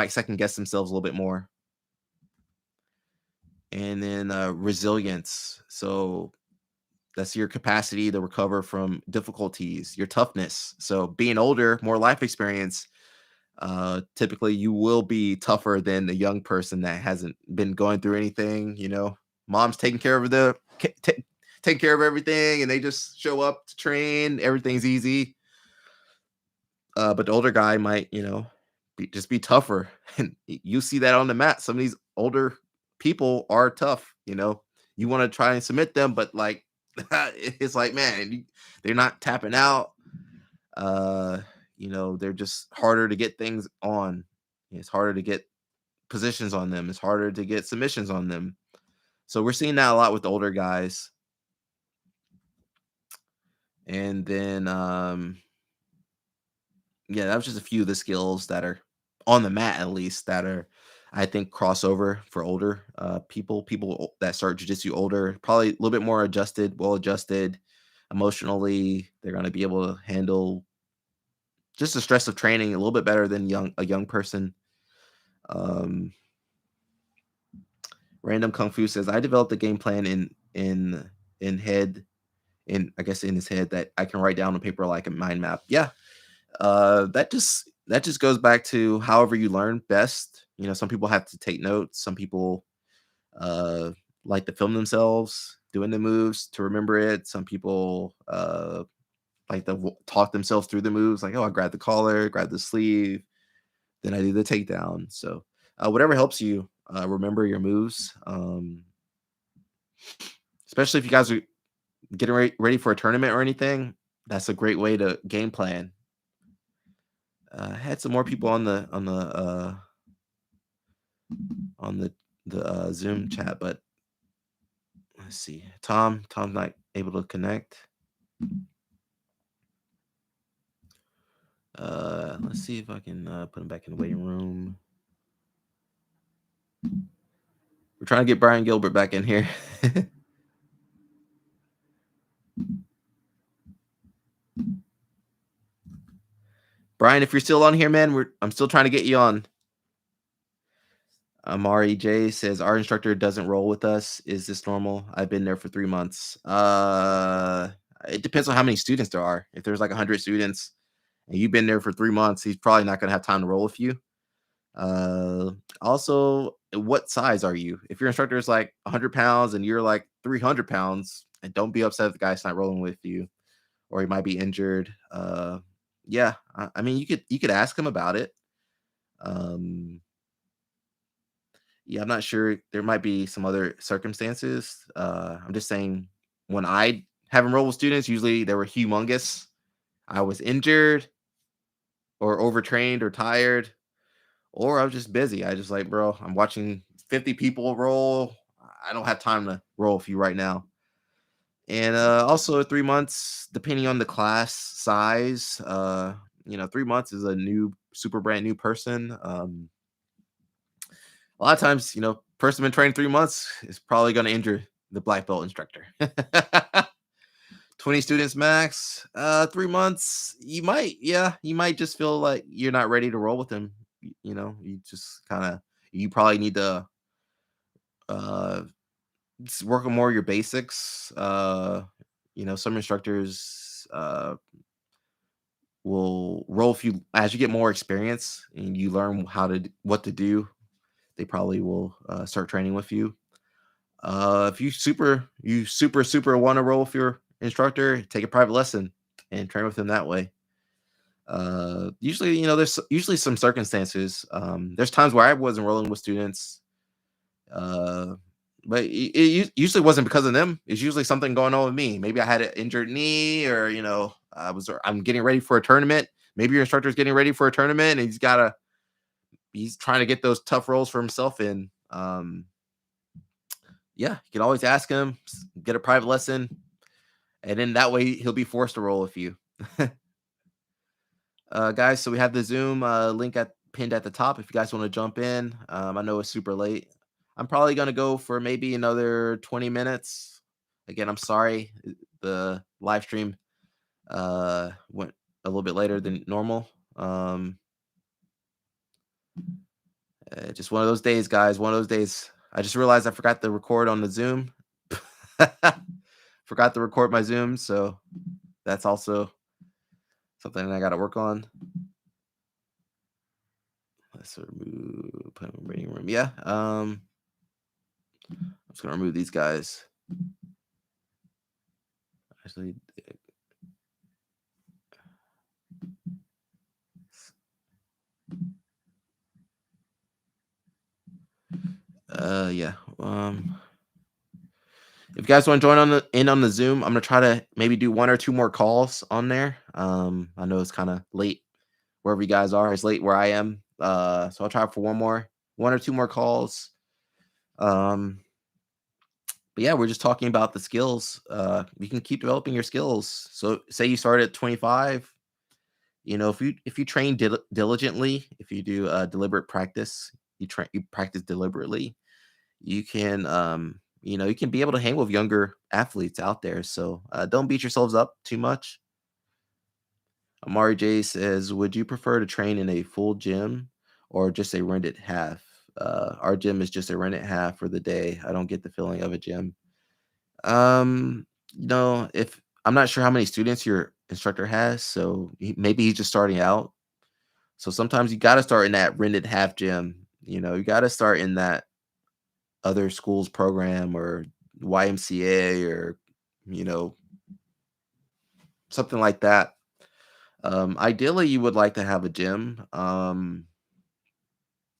second guess themselves a little bit more. And then resilience. So that's your capacity to recover from difficulties, your toughness. So being older, more life experience, typically you will be tougher than the young person that hasn't been going through anything. Mom's taking care of taking care of everything, and they just show up to train. Everything's easy. But the older guy might, just be tougher, and you see that on the mat. Some of these older people are tough. You want to try and submit them, but like it's like, man, they're not tapping out. They're just harder to get things on. It's harder to get positions on them. It's harder to get submissions on them. So we're seeing that a lot with the older guys. And then, yeah, that was just a few of the skills that are on the mat, at least, that are, I think, crossover for older people that start jiu-jitsu older, probably a little bit more adjusted, well adjusted emotionally. They're going to be able to handle just the stress of training a little bit better than a young person. Random Kung Fu says, I developed a game plan in head, I guess in his head, that I can write down on paper like a mind map. Yeah. That just goes back to however you learn best. Some people have to take notes. Some people like to film themselves doing the moves to remember it. Some people like to talk themselves through the moves, like, oh, I grab the collar, grab the sleeve, then I do the takedown. So whatever helps you remember your moves, especially if you guys are getting ready for a tournament or anything. That's a great way to game plan. Had some more people on the Zoom chat, but let's see. Tom's not able to connect. Let's see if I can put him back in the waiting room. We're trying to get Brian Gilbert back in here. Brian, if you're still on here, man, I'm still trying to get you on. Amari J says, our instructor doesn't roll with us. Is this normal? I've been there for 3 months. It depends on how many students there are. If there's like 100 students and you've been there for 3 months, he's probably not going to have time to roll with you. Also, what size are you? If your instructor is like 100 pounds and you're like 300 pounds, and don't be upset if the guy's not rolling with you, or he might be injured. Yeah, I mean, you could ask him about it. Yeah, I'm not sure. There might be some other circumstances. I'm just saying, when I have enrolled with students, usually they were humongous. I was injured or overtrained or tired, or I was just busy. I just like, bro, I'm watching 50 people roll. I don't have time to roll with you right now. And also 3 months, depending on the class size, 3 months is a super brand new person. A lot of times, person been training 3 months is probably going to injure the black belt instructor. 20 students max, 3 months, you might just feel like you're not ready to roll with them. You just you probably need to just work on more of your basics. Some instructors will roll if you, as you get more experience and you learn what to do, they probably will start training with you. If you super want to roll with your instructor, take a private lesson and train with him that way. Usually, there's usually some circumstances. There's times where I was enrolling with students, uh, but it usually wasn't because of them. It's usually something going on with me. Maybe I had an injured knee, or I'm getting ready for a tournament. Maybe your instructor's getting ready for a tournament, and he's trying to get those tough roles for himself in. Yeah, you can always ask him, get a private lesson, and then that way he'll be forced to roll with you. Guys, so we have the Zoom link pinned at the top if you guys want to jump in. I know it's super late. I'm probably going to go for maybe another 20 minutes. Again, I'm sorry. The live stream went a little bit later than normal. Just one of those days, guys. One of those days. I just realized I forgot to record on the Zoom. Forgot to record my Zoom, so that's also something I got to work on. Let's remove reading room. Yeah. I'm just gonna remove these guys. Actually, yeah. If you guys want to join on the Zoom, I'm gonna try to maybe do one or two more calls on there. I know it's kind of late wherever you guys are. It's late where I am. So I'll try for one or two more calls. But yeah, we're just talking about the skills. You can keep developing your skills. So say you start at 25. If you train diligently, if you do deliberate practice, you practice deliberately, you can you can be able to hang with younger athletes out there. So don't beat yourselves up too much. Amari J says, would you prefer to train in a full gym or just a rented half? Our gym is just a rented half for the day. I don't get the feeling of a gym. If I'm not sure how many students your instructor has, so maybe he's just starting out. So sometimes you got to start in that rented half gym. You got to start in that other school's program or YMCA or you know something like that. Ideally, you would like to have a gym,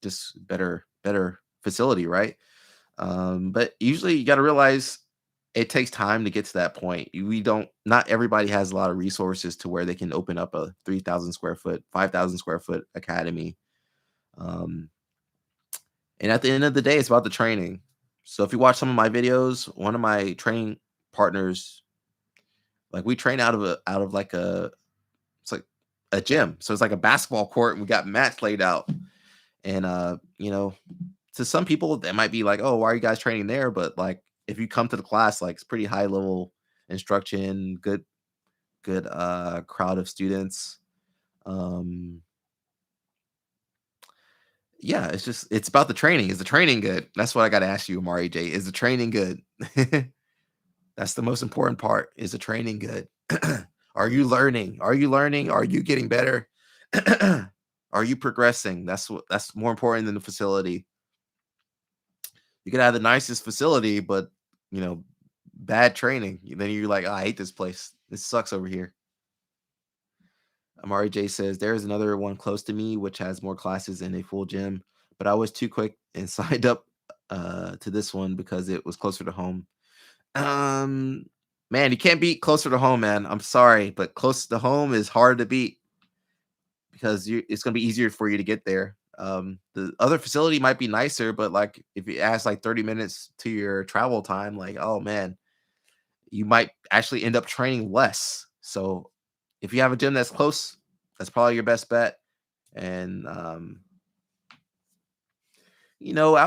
just better facility, right? But usually, you got to realize it takes time to get to that point. We don't. Not everybody has a lot of resources to where they can open up a 3,000 square foot, 5,000 square foot academy. Um, And at the end of the day, it's about the training. So if you watch some of my videos, one of my training partners, like we train out of like it's like a gym. So it's like a basketball court and we got mats laid out. And to some people that might be like, "Oh, why are you guys training there?" But like if you come to the class, like it's pretty high level instruction, good crowd of students. Um yeah, it's about the training. Is the training good? That's what I got to ask you, Amari J. Is the training good? That's the most important part. Is the training good? Are you learning? Are you learning? Are you getting better? Are you progressing? That's more important than the facility. You could have the nicest facility, but bad training. Then you're like, oh, I hate this place. This sucks over here. Amari J says there is another one close to me which has more classes in a full gym, but I was too quick and signed up to this one because it was closer to home. Um, Man, you can't beat closer to home, man. I'm sorry, but close to home is hard to beat because it's gonna be easier for you to get there. The other facility might be nicer, but like if you add like 30 minutes to your travel time, like oh man, you might actually end up training less. So if you have a gym that's close, that's probably your best bet. And I'll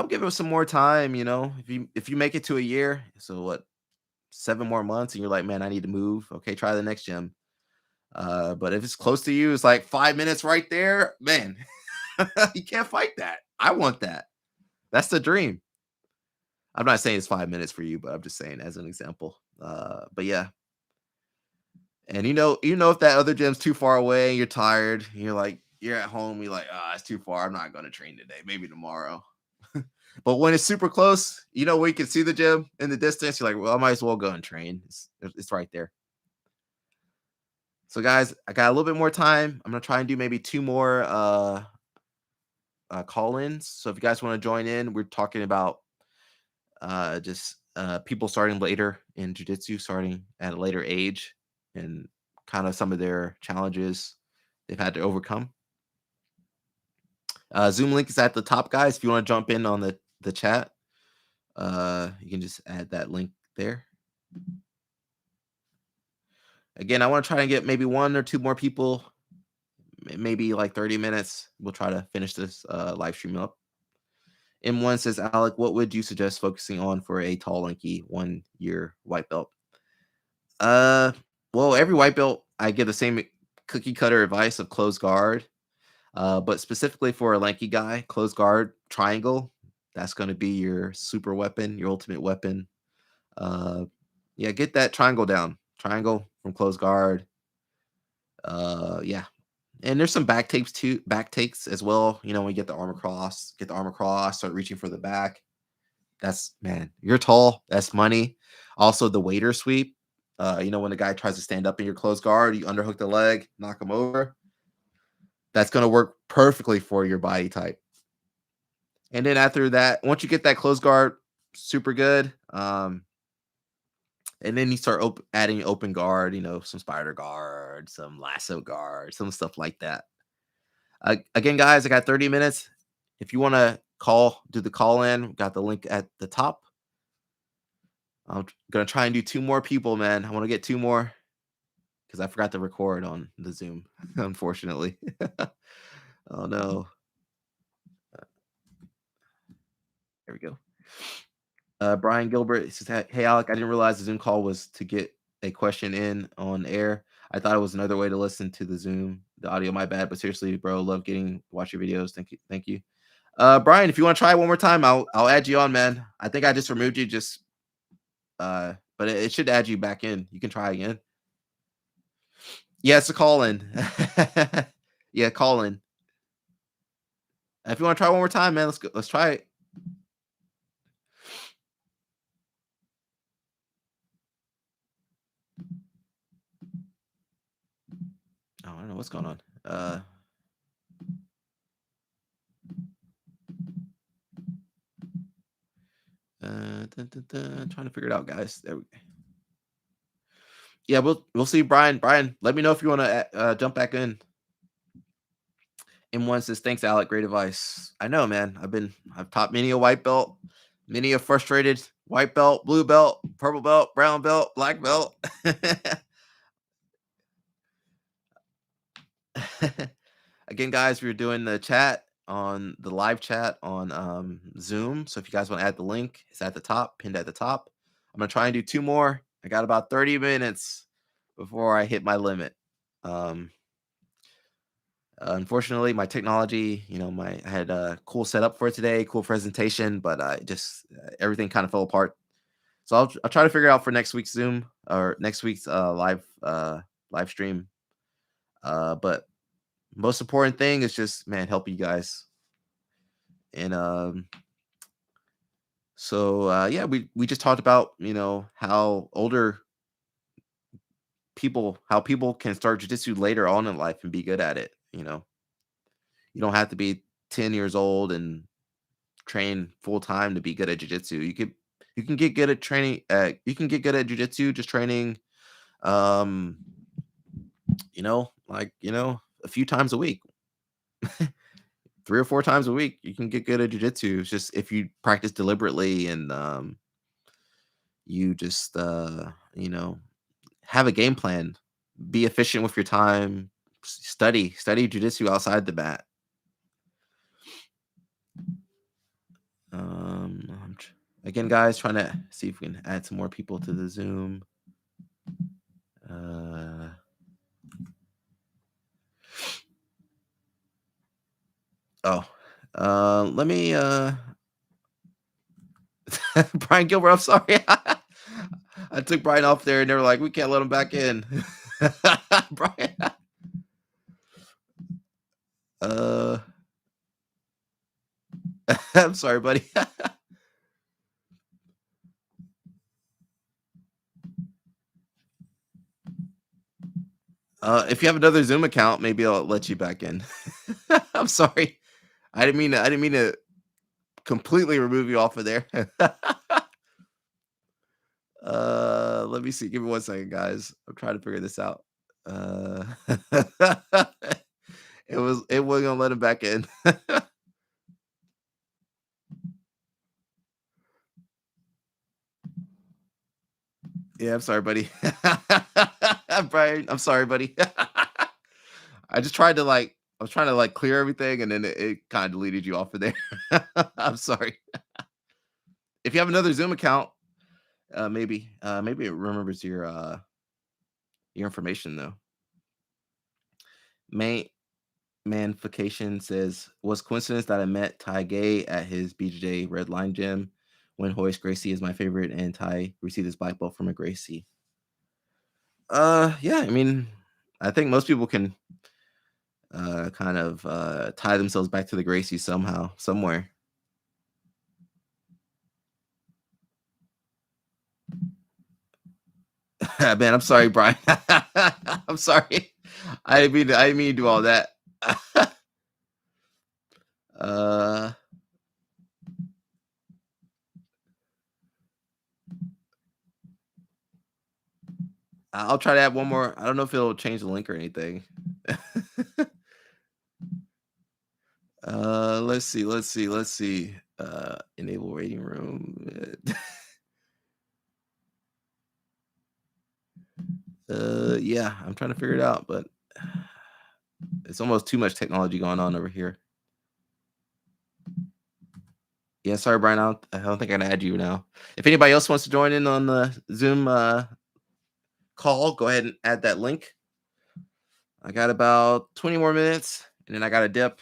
give it some more time. If you make it to a year, so what, 7 more months, and you're like, man, I need to move. Okay, try the next gym. But if it's close to you, it's like 5 minutes right there, man. You can't fight that. I want that. That's the dream. I'm not saying it's 5 minutes for you, but I'm just saying as an example. But yeah. And if that other gym's too far away and you're tired, you're at home, you're like, it's too far. I'm not gonna train today, maybe tomorrow. But when it's super close, where you can see the gym in the distance, you're like, well, I might as well go and train. It's right there. So guys, I got a little bit more time. I'm gonna try and do maybe two more call-ins. So if you guys want to join in, we're talking about just people starting later in jiu-jitsu, starting at a later age, and kind of some of their challenges they've had to overcome. Zoom link is at the top, guys. If you want to jump in on the chat, you can just add that link there. Again, I want to try and get maybe one or two more people, maybe like 30 minutes. We'll try to finish this live stream up. M1 says, Alec, what would you suggest focusing on for a tall, lanky 1-year white belt? Well, every white belt, I give the same cookie cutter advice of close guard. But specifically for a lanky guy, close guard triangle, that's going to be your super weapon, your ultimate weapon. Yeah, get that triangle down. Triangle from close guard. Yeah. And there's some back takes as well. You know, when you get the arm across, start reaching for the back. That's, man, you're tall. That's money. Also, the waiter sweep. You know, when the guy tries to stand up in your close guard, you underhook the leg, knock him over. That's going to work perfectly for your body type. And then after that, once you get that close guard super good, and then you start adding open guard, you know, some spider guard, some lasso guard, some stuff like that. Again, guys, I got 30 minutes. If you want to do the call in, got the link at the top. I'm going to try and do two more people, man. I want to get two more because I forgot to record on the Zoom, unfortunately. Oh, no. There we go. Brian Gilbert says, hey, Alec, I didn't realize the Zoom call was to get a question in on air. I thought it was another way to listen to the audio. My bad, but seriously, bro, love watch your videos. Thank you. Brian, if you want to try one more time, I'll add you on, man. I think I just removed you, but it should add you back in. You can try again. Yeah, it's a call in. Yeah, call in. If you want to try one more time, man, let's go. Let's try it. Oh, I don't know what's going on. Trying to figure it out, guys. There we go. Yeah, we'll see, Brian. Brian, let me know if you want to jump back in. M1 says, thanks, Alec. Great advice. I know, man. I've taught many a white belt, many a frustrated white belt, blue belt, purple belt, brown belt, black belt. Again, guys, we're doing the live chat on Zoom. So if you guys want to add the link, it's at the top, pinned at the top. I'm gonna try and do two more. I got about 30 minutes before I hit my limit. Unfortunately, my technology, you know, I had a cool setup for today, cool presentation, but everything kind of fell apart. So I'll try to figure out for next week's Zoom or next week's live stream. But most important thing is just, man, help you guys. And yeah, we just talked about, you know, how people can start jiu-jitsu later on in life and be good at it. You know, you don't have to be 10 years old and train full time to be good at jiu-jitsu. You can get good at training. You can get good at jiu-jitsu just training. You know, a few times a week. 3 or 4 times a week, you can get good at jiu-jitsu. It's just if you practice deliberately and you just you know, have a game plan, be efficient with your time, study jiu-jitsu outside the mat. Again, guys, trying to see if we can add some more people to the Zoom. Let me Brian Gilbert, I'm sorry. I took Brian off there and they were like, we can't let him back in. Brian. I'm sorry, buddy. If you have another Zoom account, maybe I'll let you back in. I'm sorry. I didn't mean to completely remove you off of there. Let me see. Give me 1 second, guys. I'm trying to figure this out. Uh, it wasn't gonna let him back in. Yeah, I'm sorry, buddy. Brian, I'm sorry, buddy. I just tried to I was trying to clear everything, and then it kind of deleted you off of there. I'm sorry. If you have another Zoom account, maybe it remembers your information though. May Manfication says, was coincidence that I met Ty Gay at his BJJ Red Line Gym when Hoist Gracie is my favorite and Ty received his black belt from a Gracie. Yeah, I mean, I think most people can kind of tie themselves back to the Gracie somehow, somewhere. Man, I'm sorry, Brian. I'm sorry. I didn't mean to do all that. uh I'll try to add one more. I don't know if it'll change the link or anything. Let's see. Enable waiting room. Yeah, I'm trying to figure it out, but it's almost too much technology going on over here. Yeah, sorry, Brian. I don't think I can add you now. If anybody else wants to join in on the Zoom call, go ahead and add that link. I got about 20 more minutes, and then I got to dip.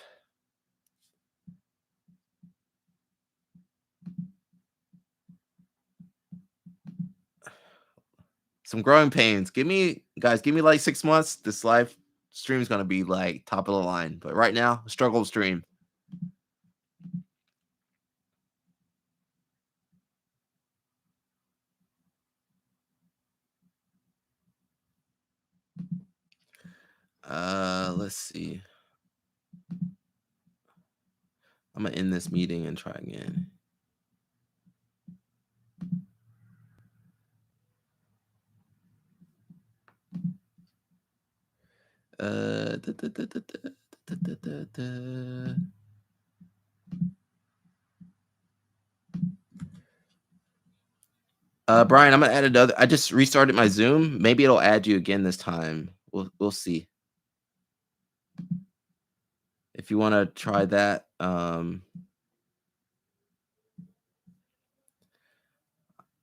Some growing pains. Give me like 6 months. This live stream is gonna be like top of the line. But right now, struggle stream. Let's see. I'm gonna end this meeting and try again. Brian, I'm gonna add another. I just restarted my Zoom. Maybe it'll add you again this time. We'll see. If you want to try that,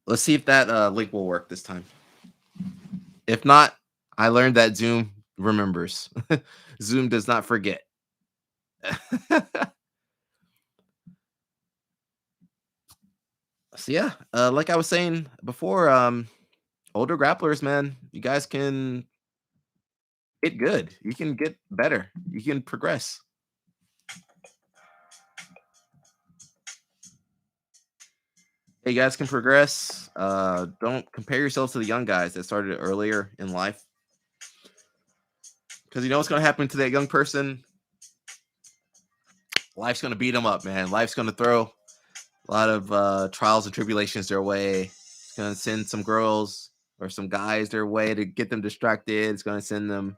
let's see if that link will work this time. If not, I learned that Zoom remembers. Zoom does not forget. So yeah, like I was saying before, older grapplers, man, you guys can get good. You can get better. You can progress. You guys can progress. Don't compare yourselves to the young guys that started earlier in life, because you know what's going to happen to that young person. Life's going to beat them up, man. Life's going to throw a lot of trials and tribulations their way. It's going to send some girls or some guys their way to get them distracted. It's going to send them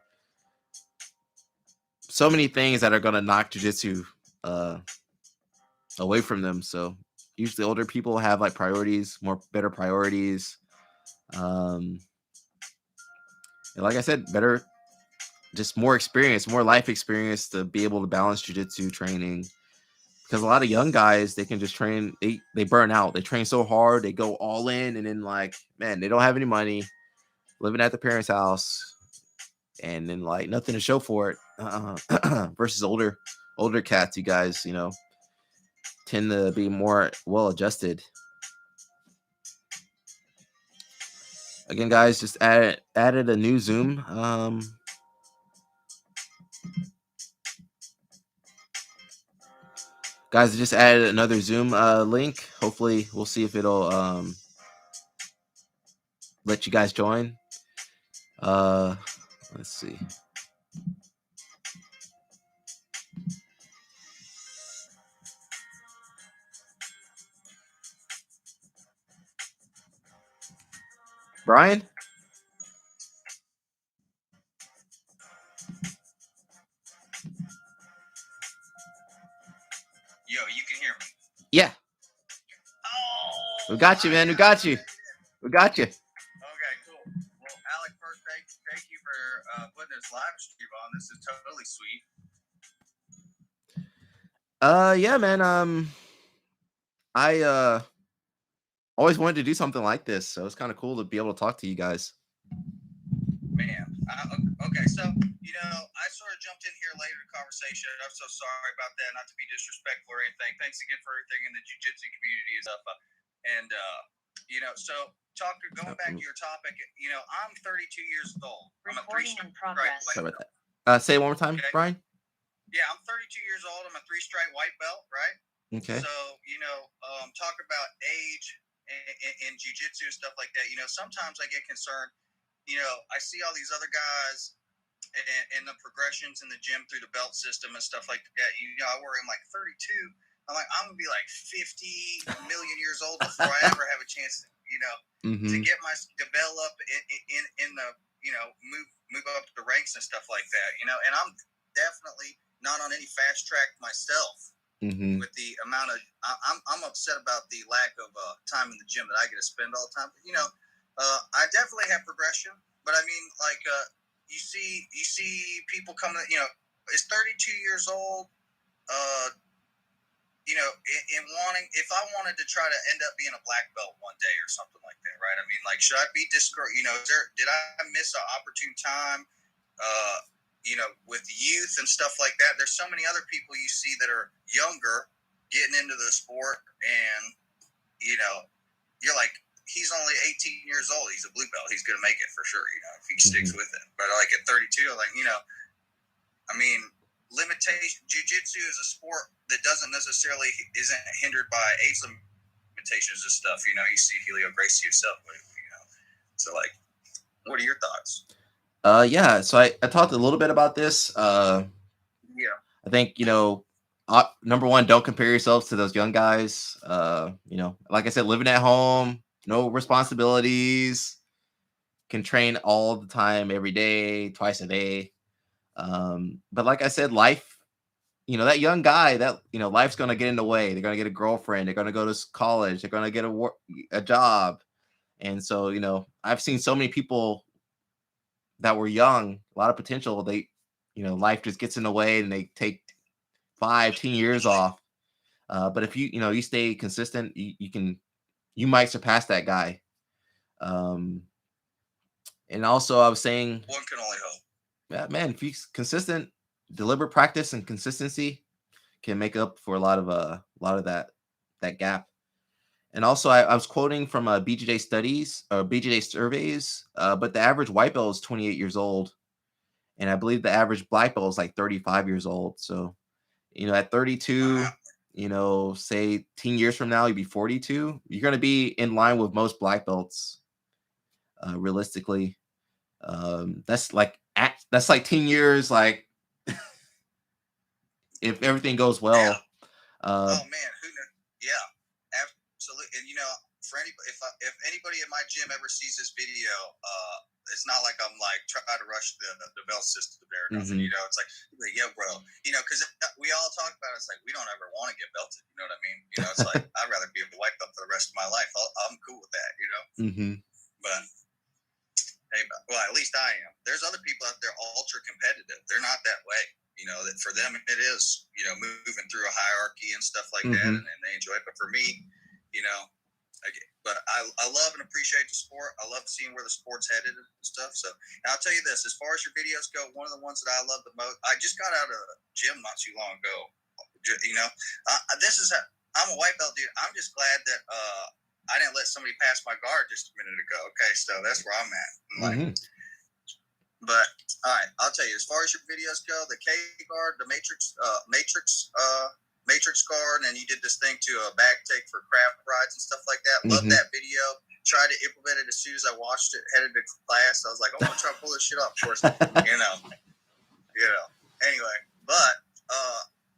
so many things that are going to knock jiu-jitsu away from them. So usually older people have like priorities, better priorities. And like I said, just more experience, more life experience to be able to balance jiu-jitsu training. Because a lot of young guys, they can just train, they burn out. They train so hard, they go all in, and then like, man, they don't have any money, living at the parents' house, and then like nothing to show for it. Versus older cats, you guys, tend to be more well adjusted. Again, guys, just added a new Zoom. Guys, I just added another Zoom link. Hopefully, we'll see if it'll let you guys join. Let's Let's see. Brian? Yo, you can hear me. Yeah. Oh, We got you, man. We got you. We got you. Okay, cool. Well, Alec, first, thank you for putting this live stream on. This is totally sweet. Yeah, man. I always wanted to do something like this, so it's kind of cool to be able to talk to you guys. Man, okay, so I sort of jumped in here later in the conversation. I'm so sorry about that. Not to be disrespectful or anything. Thanks again for everything in the jiu-jitsu community and stuff. So going back to your topic, I'm 32 years old. I'm a Recording in progress. Sorry about that. Say it one more time, okay. Brian. Yeah, I'm 32 years old. I'm a 3-stripe white belt, right? Okay. So talk about age in jiu-jitsu and stuff like that. Sometimes I get concerned. I see all these other guys and the progressions in the gym through the belt system and stuff like that. I worry, I'm like 32. I'm like, I'm going to be like 50 million years old before I ever have a chance, to get my develop in the, move up the ranks and stuff like that, and I'm definitely not on any fast track myself. With the amount of, I'm upset about the lack of time in the gym that I get to spend all the time. But, I definitely have progression, but I mean, like, you see people coming, is 32 years old, in wanting, if I wanted to try to end up being a black belt one day or something like that, right? I mean, like, should I be discouraged? Did I miss an opportune time? With youth and stuff like that. There's so many other people you see that are younger getting into the sport, and you're like, he's only 18 years old. He's a blue belt. He's going to make it for sure, if he sticks with it. But like at 32, like, I mean, limitation. Jiu-jitsu is a sport that isn't hindered by age limitations and stuff. You see Helio Gracie yourself, So like, what are your thoughts? Yeah, so I talked a little bit about this. I think, number one, don't compare yourselves to those young guys. Like I said, living at home, no responsibilities, can train all the time, every day, twice a day. But like I said, life, that young guy, that, life's going to get in the way. They're going to get a girlfriend. They're going to go to college. They're going to get a job. And so, I've seen so many people that were young, a lot of potential. They, life just gets in the way and they take 5-10 years off. But if you stay consistent, you might surpass that guy. And also I was saying, one can only hope. Yeah, man, if you consistent, deliberate practice and consistency can make up for a lot of that gap. And also, I was quoting from BJJ studies or BJJ surveys, but the average white belt is 28 years old, and I believe the average black belt is like 35 years old. So, at 32, say 10 years from now, you'd be 42. You're going to be in line with most black belts, realistically. That's like 10 years, like if everything goes well. Yeah. Oh man, who knows? Yeah, absolutely. And for anybody, if anybody in my gym ever sees this video, it's not like I'm like trying to rush the belt system there or nothing. It's like, yeah, bro. Because we all talk about it, it's like we don't ever want to get belted. You know what I mean? It's like I'd rather be a white belt for the rest of my life. I'm cool with that. But hey, well, at least I am. There's other people out there ultra competitive. They're not that way. That for them it is, moving through a hierarchy and stuff like that, and they enjoy it. But for me, but I love and appreciate the sport. I love seeing where the sport's headed and stuff. So I'll tell you this, as far as your videos go, one of the ones that I love the most, I just got out of the gym not too long ago. I'm a white belt dude. I'm just glad that I didn't let somebody pass my guard just a minute ago. Okay, so that's where I'm at. But all right, I'll tell you, as far as your videos go, the K guard, the Matrix guard, and you did this thing to a back take for crab rides and stuff like that. Love that video. tried to implement it as soon as I watched it, headed to class. I was like, I'm gonna try to pull this shit off. Of course, you know. Anyway, but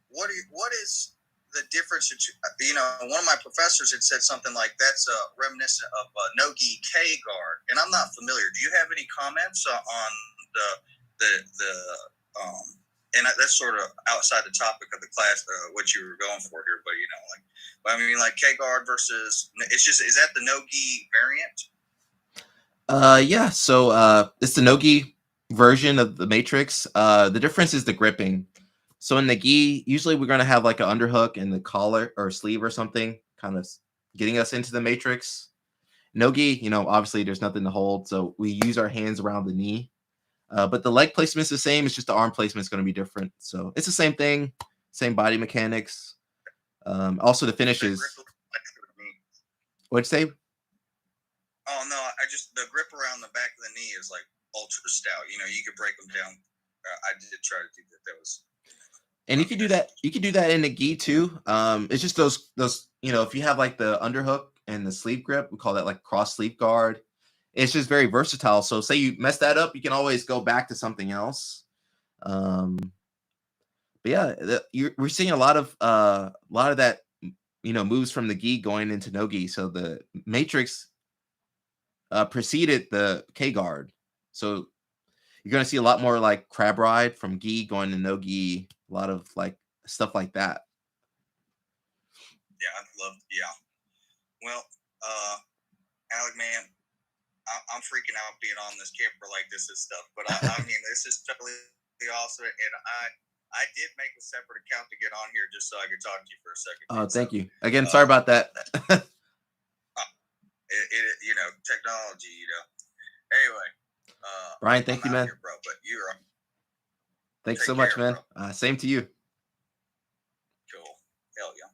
what is the difference? You know, one of my professors had said something like that's reminiscent of no-gi K guard, and I'm not familiar. Do you have any comments on the and that's sort of outside the topic of the class, what you were going for here, but you know, I mean, like K guard versus is that the no-gi variant? Yeah, so it's the no-gi version of the Matrix. The difference is the gripping. So in the gi, usually we're going to have like an underhook in the collar or sleeve or something, kind of getting us into the Matrix. No-gi, you know, obviously there's nothing to hold, so we use our hands around the knee. But the leg placement's the same. It's just the arm placement's going to be different. So it's the same thing, same body mechanics. Also the finishes. What'd you say? Oh no, the grip around the back of the knee is like ultra stout. You know, you could break them down. I did try to do that. That was. And you can do that. You can do that in the gi too. It's just those. You know, if you have like the underhook and the sleeve grip, we call that like cross sleeve guard. It's just very versatile. So say you mess that up, you can always go back to something else. But yeah, we're seeing a lot of that, you know, moves from the gi going into no gi. So the Matrix preceded the K guard. So you're going to see a lot more like crab ride from gi going to no gi, a lot of like stuff like that. Yeah. Well, Alec, man, I'm freaking out being on this camera like this and stuff, but I mean, this is totally awesome. And I did make a separate account to get on here just so I could talk to you for a second. Oh, thank you. Again, sorry about that. You know, technology, you know. Anyway. Brian, thank you, man. Here, bro, but you're Thanks so much, man. Same to you. Cool. Hell yeah.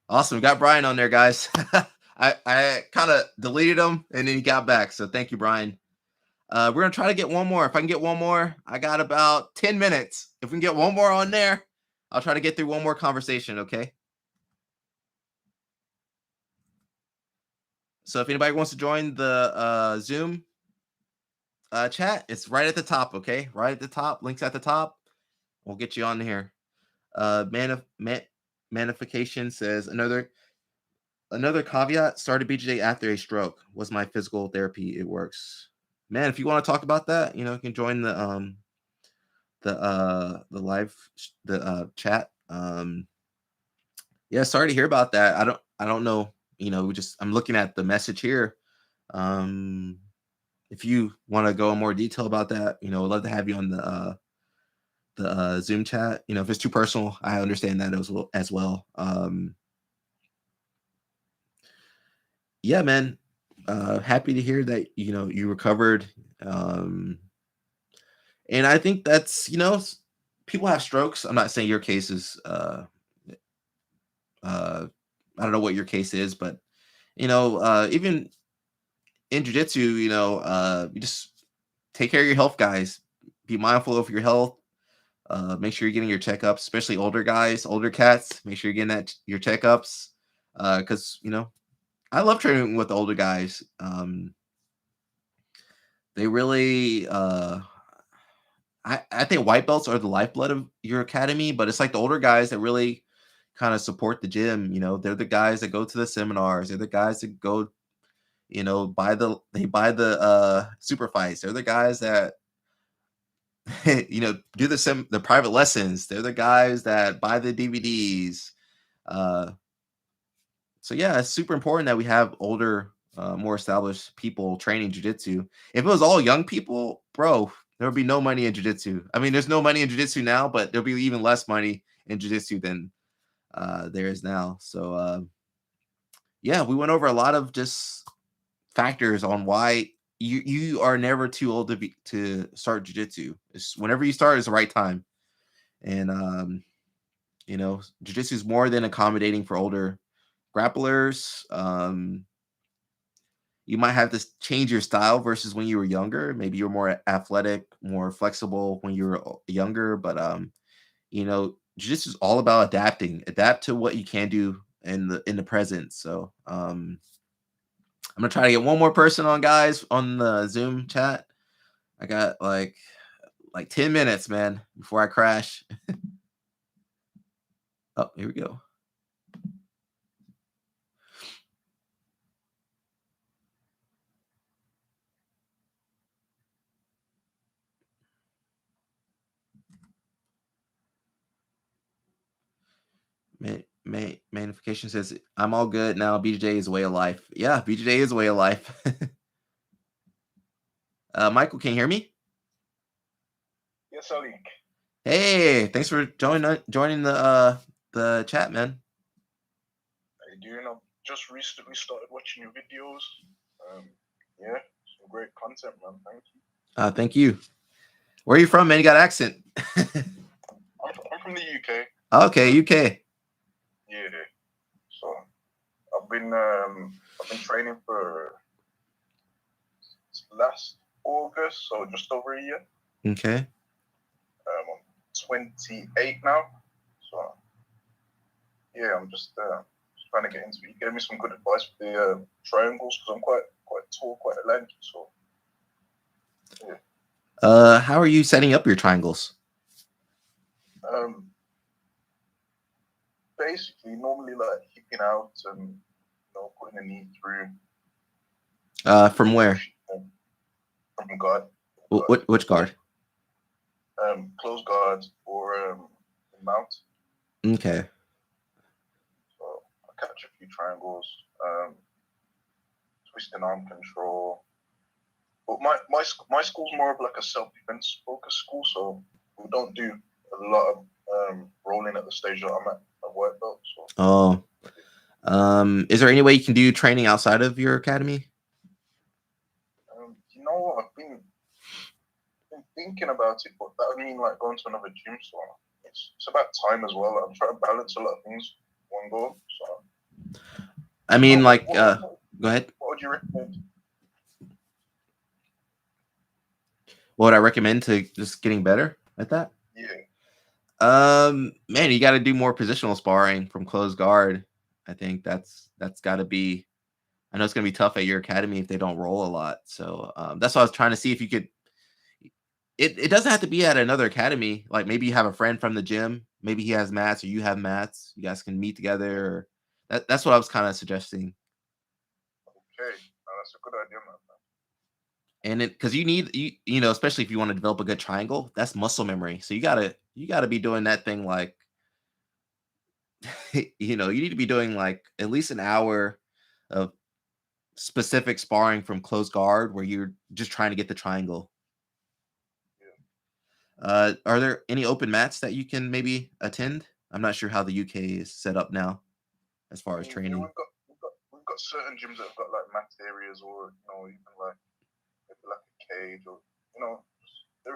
Awesome. Got Brian on there, guys. I kind of deleted him and then he got back. So thank you, Brian. We're going to try to get one more. If I can get one more, I got about 10 minutes. If we can get one more on there, I'll try to get through one more conversation, okay? So if anybody wants to join the Zoom chat, it's right at the top, okay? Right at the top. Links at the top. We'll get you on here. Manification says another caveat, started BJJ after a stroke. Was my physical therapy. It works. Man, if you want to talk about that, you know, you can join the live chat. Yeah, sorry to hear about that. I don't know, you know, I'm looking at the message here. If you want to go in more detail about that, you know, I'd love to have you on the Zoom chat. You know, if it's too personal, I understand that as well. Yeah, man. Happy to hear that, you know, you recovered. And I think that's, you know, people have strokes. I'm not saying your case is, I don't know what your case is, but, you know, even in jiu-jitsu, you know, you just take care of your health, guys. Be mindful of your health. Make sure you're getting your checkups, especially older guys, older cats. Make sure you're getting your checkups. Because, you know, I love training with the older guys. They really, I think white belts are the lifeblood of your academy, but it's like the older guys that really kind of support the gym. You know, they're the guys that go to the seminars. They're the guys that go, you know, buy the super fights. They're the guys that, you know, do the private lessons. They're the guys that buy the DVDs. So yeah, it's super important that we have older, more established people training jiu-jitsu. If it was all young people, bro, there would be no money in jiu-jitsu. I mean, there's no money in jiu-jitsu now, but there'll be even less money in jiu-jitsu than there is now. So yeah, we went over a lot of just factors on why you are never too old to start jiu-jitsu. Whenever you start is the right time. And you know, jiu-jitsu is more than accommodating for older grapplers. You might have to change your style versus when you were younger. Maybe you're more athletic, more flexible when you were younger. But you know, jiu-jitsu is all about adapting. Adapt to what you can do in the present. So I'm gonna try to get one more person on, guys, on the Zoom chat. I got like 10 minutes, man, before I crash. Oh, here we go. Magnification says, I'm all good now. BJJ is way of life. Yeah, BJJ is way of life. Michael, can you hear me? Yes, Alik. Hey, thanks for joining the chat, man. How you doing? I've just recently started watching your videos. Yeah, some great content, man. Thank you. Thank you. Where are you from, man? You got an accent. I'm from the UK. Okay, UK. Yeah. So I've been training for last August, so just over a year. Okay. I'm 28 now. So yeah, I'm just trying to get into it. You gave me some good advice with the triangles because I'm quite tall, quite lanky. So yeah. How are you setting up your triangles? Basically, normally like kicking out and putting a knee through. From where? From guard. Which guard? Close guard or mount. Okay. So I catch a few triangles, twisting arm control. But my school's more of like a self-defense focused school, so we don't do a lot of rolling at the stage that I'm at white belt. So. Oh. Is there any way you can do training outside of your academy? You know what? I've been thinking about it, but that would mean like going to another gym. So it's about time as well. I'm trying to balance a lot of things one go. So I mean, go ahead. What would you recommend? What would I recommend to just getting better at that? Yeah. Man, you got to do more positional sparring from closed guard. I think that's got to be. I know it's gonna be tough at your academy if they don't roll a lot. So that's why I was trying to see if you could. It doesn't have to be at another academy. Like maybe you have a friend from the gym. Maybe he has mats or you have mats. You guys can meet together. Or that's what I was kind of suggesting. Okay, that's a good idea, man. And because you need you know, especially if you want to develop a good triangle, that's muscle memory. So you gotta be doing that thing like you need to be doing like at least an hour of specific sparring from close guard where you're just trying to get the triangle. Yeah. Are there any open mats that you can maybe attend? I'm not sure how the UK is set up now as far as training. Yeah, we've got certain gyms that have got like mat areas or even like a cage or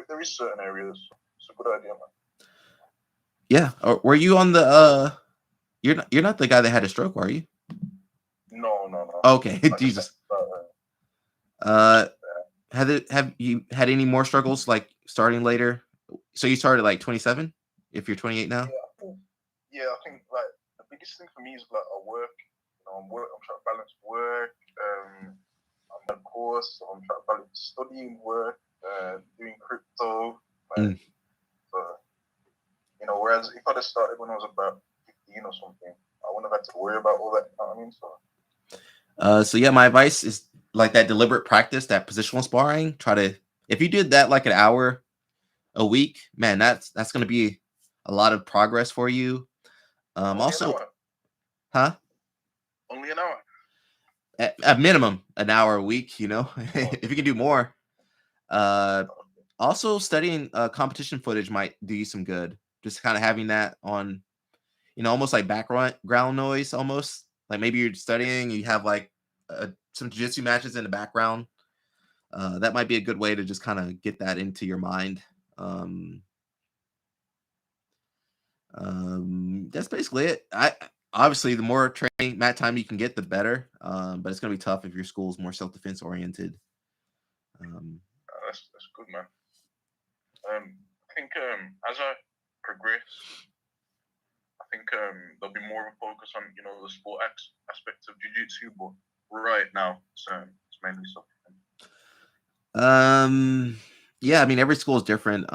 there is certain areas. It's a good idea, man. Yeah. Or were you on the you're not the guy that had a stroke, are you? No. Okay, Jesus. Have you had any more struggles like starting later? So you started like 27 if you're 28 now? Yeah, I think like the biggest thing for me is like I work. I'm trying to balance work. I'm on a course, so I'm trying to balance studying, work, doing crypto. So, whereas if I'd have started when I was about 15 or something, I wouldn't have had to worry about all that. You know what I mean? So yeah, my advice is like that deliberate practice, that positional sparring. If you did that like an hour a week, man, that's going to be a lot of progress for you. Also, huh? Only an hour. At minimum, an hour a week. If you can do more. Also, studying competition footage might do you some good. Just kind of having that on, almost like background noise, almost like maybe you're studying, you have like some jiu-jitsu matches in the background. That might be a good way to just kind of get that into your mind. That's basically it. Obviously the more training mat time you can get, the better. But it's gonna be tough if your school's more self-defense oriented. That's good, man. I think as I progress, I think there'll be more of a focus on the sport aspects of jiu-jitsu, but right now it's mainly something. Yeah, I mean every school is different.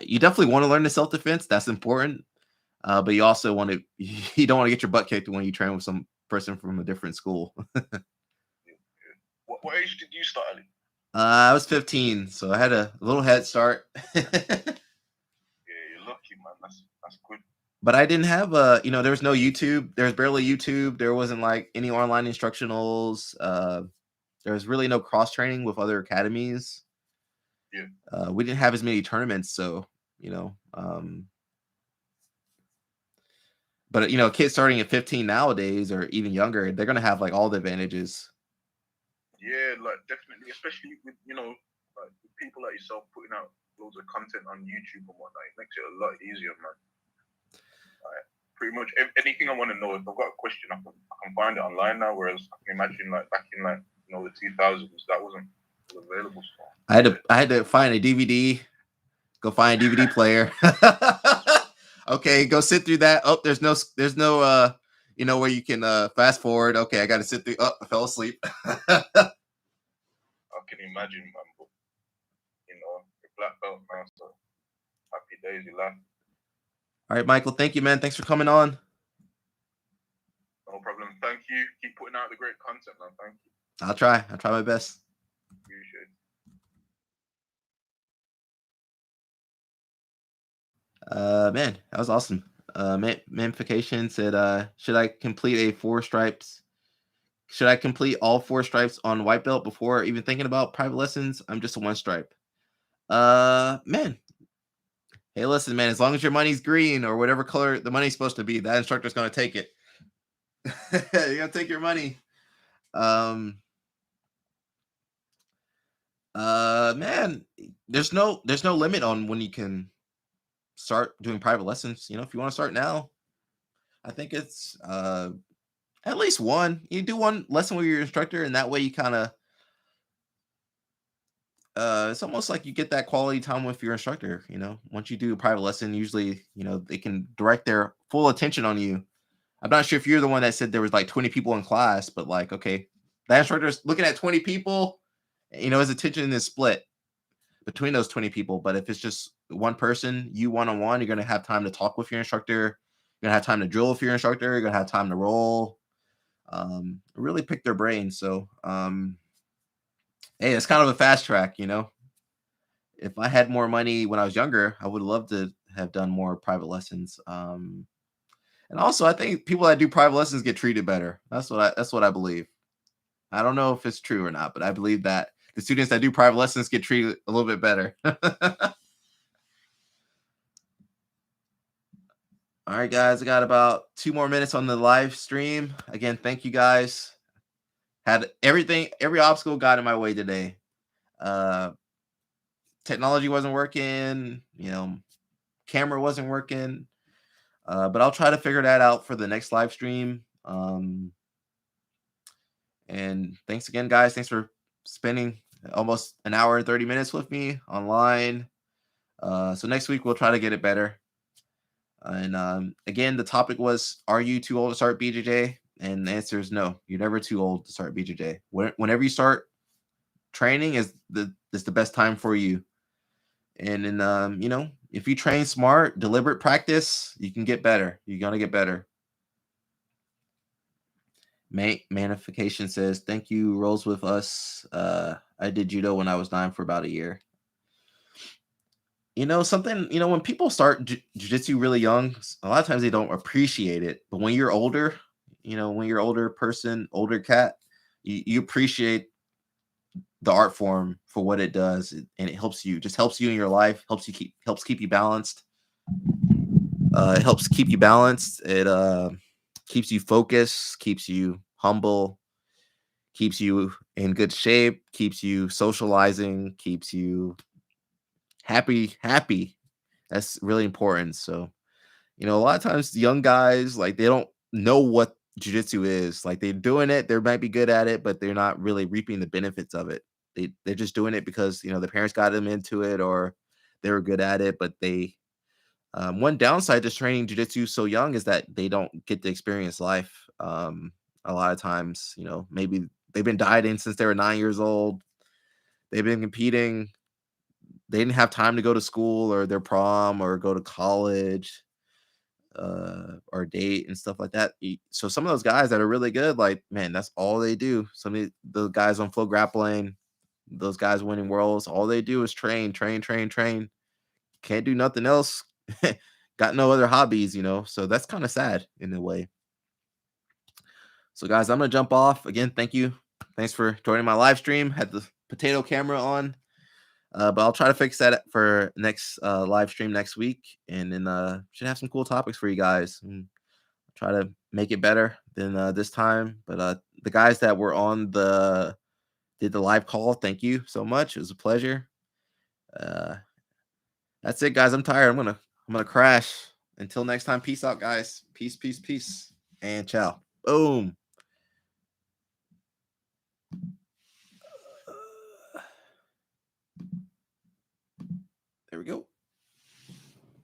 You definitely want to learn the self-defense. That's important. But you also want to you don't want to get your butt kicked when you train with some person from a different school. What age did you start, Ali? I was 15, so I had a little head start. Yeah, you're lucky, man. That's good. But I didn't have there was no YouTube. There was barely YouTube. There wasn't like any online instructionals. There was really no cross training with other academies. Yeah. We didn't have as many tournaments, so but kids starting at 15 nowadays or even younger, they're gonna have like all the advantages. Yeah, like definitely, especially with like with people like yourself putting out loads of content on YouTube and whatnot. It makes it a lot easier, man. Like, pretty much anything I want to know, if I've got a question, I can find it online now. Whereas I can imagine like back in like the 2000s, that wasn't available. So I had to find a DVD, go find a DVD player. Okay, go sit through that. Oh, there's no where you can fast forward. Okay, I got to sit through. Oh, I fell asleep. I can imagine, man. But you're black belt now, so happy days, you laugh. All right, Michael. Thank you, man. Thanks for coming on. No problem. Thank you. Keep putting out the great content, man. Thank you. I'll try my best. Appreciate it. Man, that was awesome. Mamification said, should I complete Should I complete all 4 stripes on white belt before even thinking about private lessons? I'm just a 1 stripe. Man. Hey, listen, man, as long as your money's green or whatever color the money's supposed to be, that instructor's going to take it. You're going to take your money. Man, there's no limit on when you can start doing private lessons. If you want to start now, I think it's at least 1. You do 1 lesson with your instructor, and that way you kind of it's almost like you get that quality time with your instructor. Once you do a private lesson, usually they can direct their full attention on you. I'm not sure if you're the one that said there was like 20 people in class, but like, okay, that instructor's looking at 20 people, his attention is split between those 20 people. But if it's just 1 person, you one-on-one, you're going to have time to talk with your instructor. You're going to have time to drill with your instructor. You're going to have time to roll, really pick their brain. So, hey, it's kind of a fast track, If I had more money when I was younger, I would love to have done more private lessons. And also, I think people that do private lessons get treated better. That's what I believe. I don't know if it's true or not, but I believe that the students that do private lessons get treated a little bit better. All right, guys, I got about 2 more minutes on the live stream. Again, thank you guys. Had every obstacle got in my way today. Technology wasn't working, camera wasn't working. But I'll try to figure that out for the next live stream. And thanks again, guys. Thanks for spending almost an hour and 30 minutes with me online. So next week we'll try to get it better. And again, the topic was, are you too old to start BJJ? And the answer is no. You're never too old to start BJJ. Whenever you start training is the best time for you. And then if you train smart, deliberate practice, you can get better. You're gonna get better. Manification says, thank you, rolls with us. I did judo when I was 9 for about a year. When people start jiu-jitsu really young, a lot of times they don't appreciate it. But when you're older, when you're older person, older cat, you appreciate the art form for what it does, and it helps you in your life, helps keep you balanced. It helps keep you balanced. It keeps you focused, keeps you humble, keeps you in good shape, keeps you socializing, keeps you happy. That's really important. So, a lot of times young guys, like, they don't know what jiu-jitsu is. Like, they're doing it, they might be good at it, but they're not really reaping the benefits of it. They're just doing it because, their parents got them into it or they were good at it, but they One downside to training jiu-jitsu so young is that they don't get to experience life. A lot of times, you know, maybe they've been dieting since they were 9 years old. They've been competing. They didn't have time to go to school or their prom or go to college or date and stuff like that. So some of those guys that are really good, like, man, that's all they do. Some of the guys on Flow Grappling, those guys winning worlds, all they do is train, train, train, train. Can't do nothing else. Got no other hobbies, you know. So that's kind of sad in a way. So guys, I'm gonna jump off again. Thank you. Thanks for joining my live stream. Had the potato camera on. But I'll try to fix that for next live stream next week, and then should have some cool topics for you guys. And try to make it better than this time. But the guys that were on did the live call, thank you so much. It was a pleasure. That's it, guys. I'm tired. I'm gonna crash. Until next time, peace out, guys. Peace, peace, peace, and ciao. Boom. There we go.